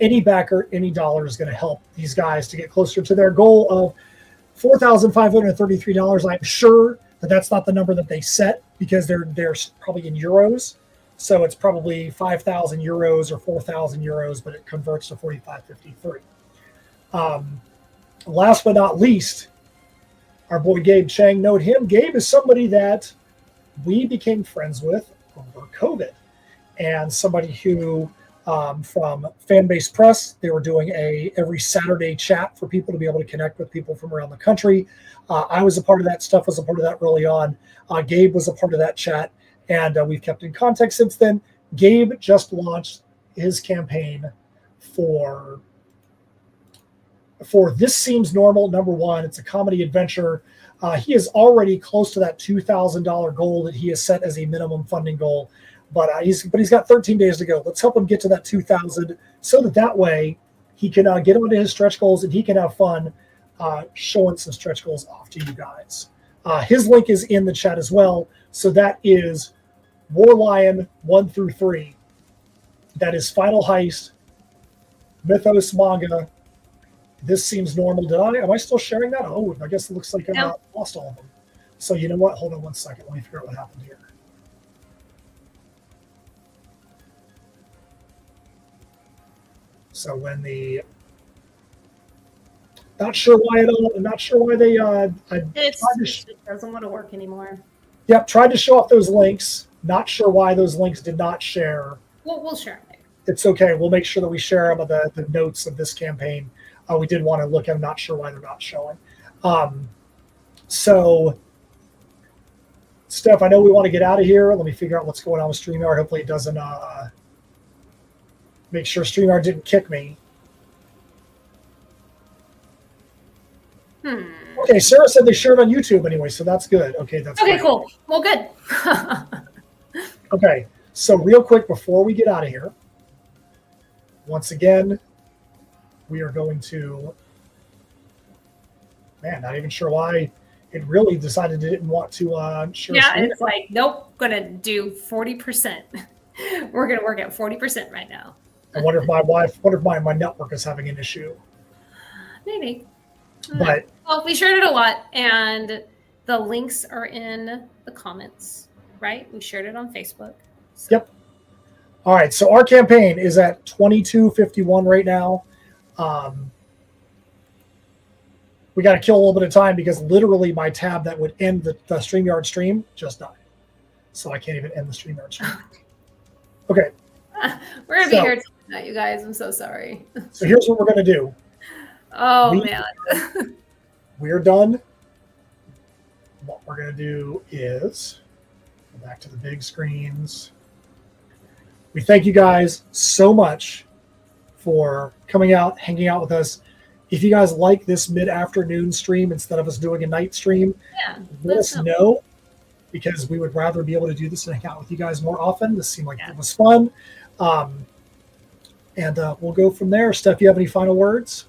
S1: any backer, any dollar is going to help these guys to get closer to their goal of $4,533. I'm sure that's not the number that they set because they're probably in euros. So it's probably 5,000 euros or 4,000 euros, but it converts to 45.53. Last but not least, our boy Gabe Chang, note him. Gabe is somebody that we became friends with over COVID, and somebody who from Fanbase Press, they were doing every Saturday chat for people to be able to connect with people from around the country. I was a part of that. Steph was a part of that early on. Gabe was a part of that chat, and we've kept in contact since then. Gabe just launched his campaign for This Seems Normal, number 1. It's a comedy adventure. He is already close to that $2,000 goal that he has set as a minimum funding goal. But he's got 13 days to go. Let's help him get to that 2,000 so that way he can get onto his stretch goals and he can have fun showing some stretch goals off to you guys. His link is in the chat as well. So that is War Lion 1 through 3. That is Final Heist, Mythos Manga, This Seems Normal. Am I still sharing that? Oh, I guess it looks like I lost all of them. So you know what? Hold on one second. Let me figure out what happened here. So Not sure why not sure why they.
S2: It doesn't want to work anymore.
S1: Yep, tried to show off those links. Not sure why those links did not share.
S2: We'll share them later.
S1: It's okay. We'll make sure that we share the notes of this campaign. We did want to look at them. Not sure why they're not showing. So, Steph, I know we want to get out of here. Let me figure out what's going on with StreamYard. Hopefully it doesn't make sure StreamYard didn't kick me. Okay, Sarah said they shared on YouTube anyway, so that's good. Okay, that's
S2: okay.
S1: Great.
S2: Cool. Well, good.
S1: Okay, so real quick before we get out of here, once again, we are going to. Man, not even sure why it really decided it didn't want to share.
S2: Yeah, it's like nope, gonna do 40%. We're gonna work at 40% right now.
S1: I wonder if my network is having an issue.
S2: Maybe.
S1: But
S2: well, we shared it a lot, and the links are in the comments, right? We shared it on Facebook. So.
S1: Yep. All right, so our campaign is at 22:51 right now. We got to kill a little bit of time because literally my tab that would end the StreamYard stream just died. So I can't even end the StreamYard stream. Okay.
S2: We're going to be here tonight, you guys. I'm so sorry.
S1: So here's what we're going to do.
S2: Oh, man.
S1: We're done. What we're going to do is go back to the big screens. We thank you guys so much for coming out, hanging out with us. If you guys like this mid-afternoon stream instead of us doing a night stream, let us know, because we would rather be able to do this and hang out with you guys more often. This seemed like it was fun. And we'll go from there. Steph, you have any final words?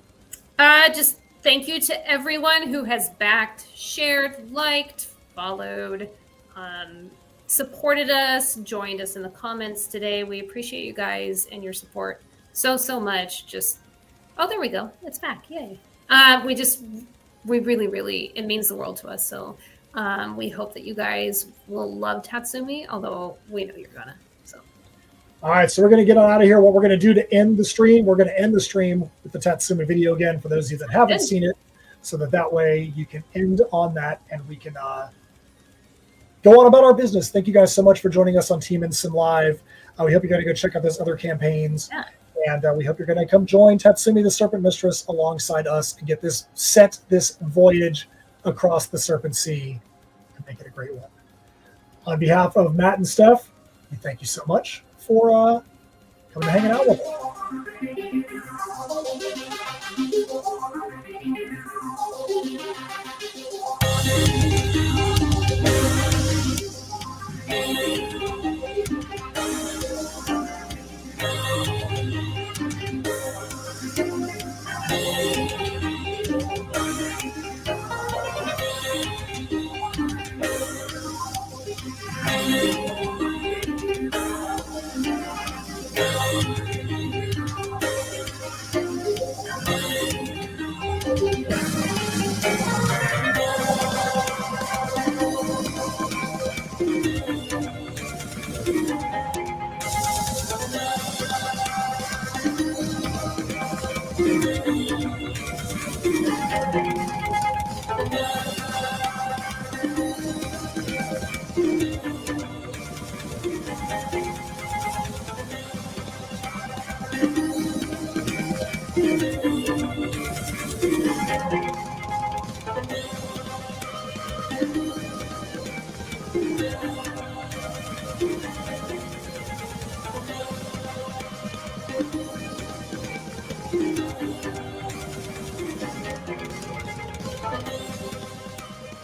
S2: Just thank you to everyone who has backed, shared, liked, followed, supported us, joined us in the comments today. We appreciate you guys and your support so much. Oh, there we go. It's back. Yay. We really, it means the world to us. So we hope that you guys will love Tatsumi, although we know you're gonna. So.
S1: All right, so we're going to get on out of here. What we're going to do to end the stream, we're going to end the stream with the Tatsumi video again for those of you that haven't seen it, so that way you can end on that and we can go on about our business. Thank you guys so much for joining us on Team Ensign Live. We hope you're going to go check out those other campaigns.
S2: Yeah.
S1: And we hope you're going to come join Tatsumi, the Serpent Mistress, alongside us and get this voyage across the Serpent Sea and make it a great one. On behalf of Matt and Steph, we thank you so much for coming and hanging out with it.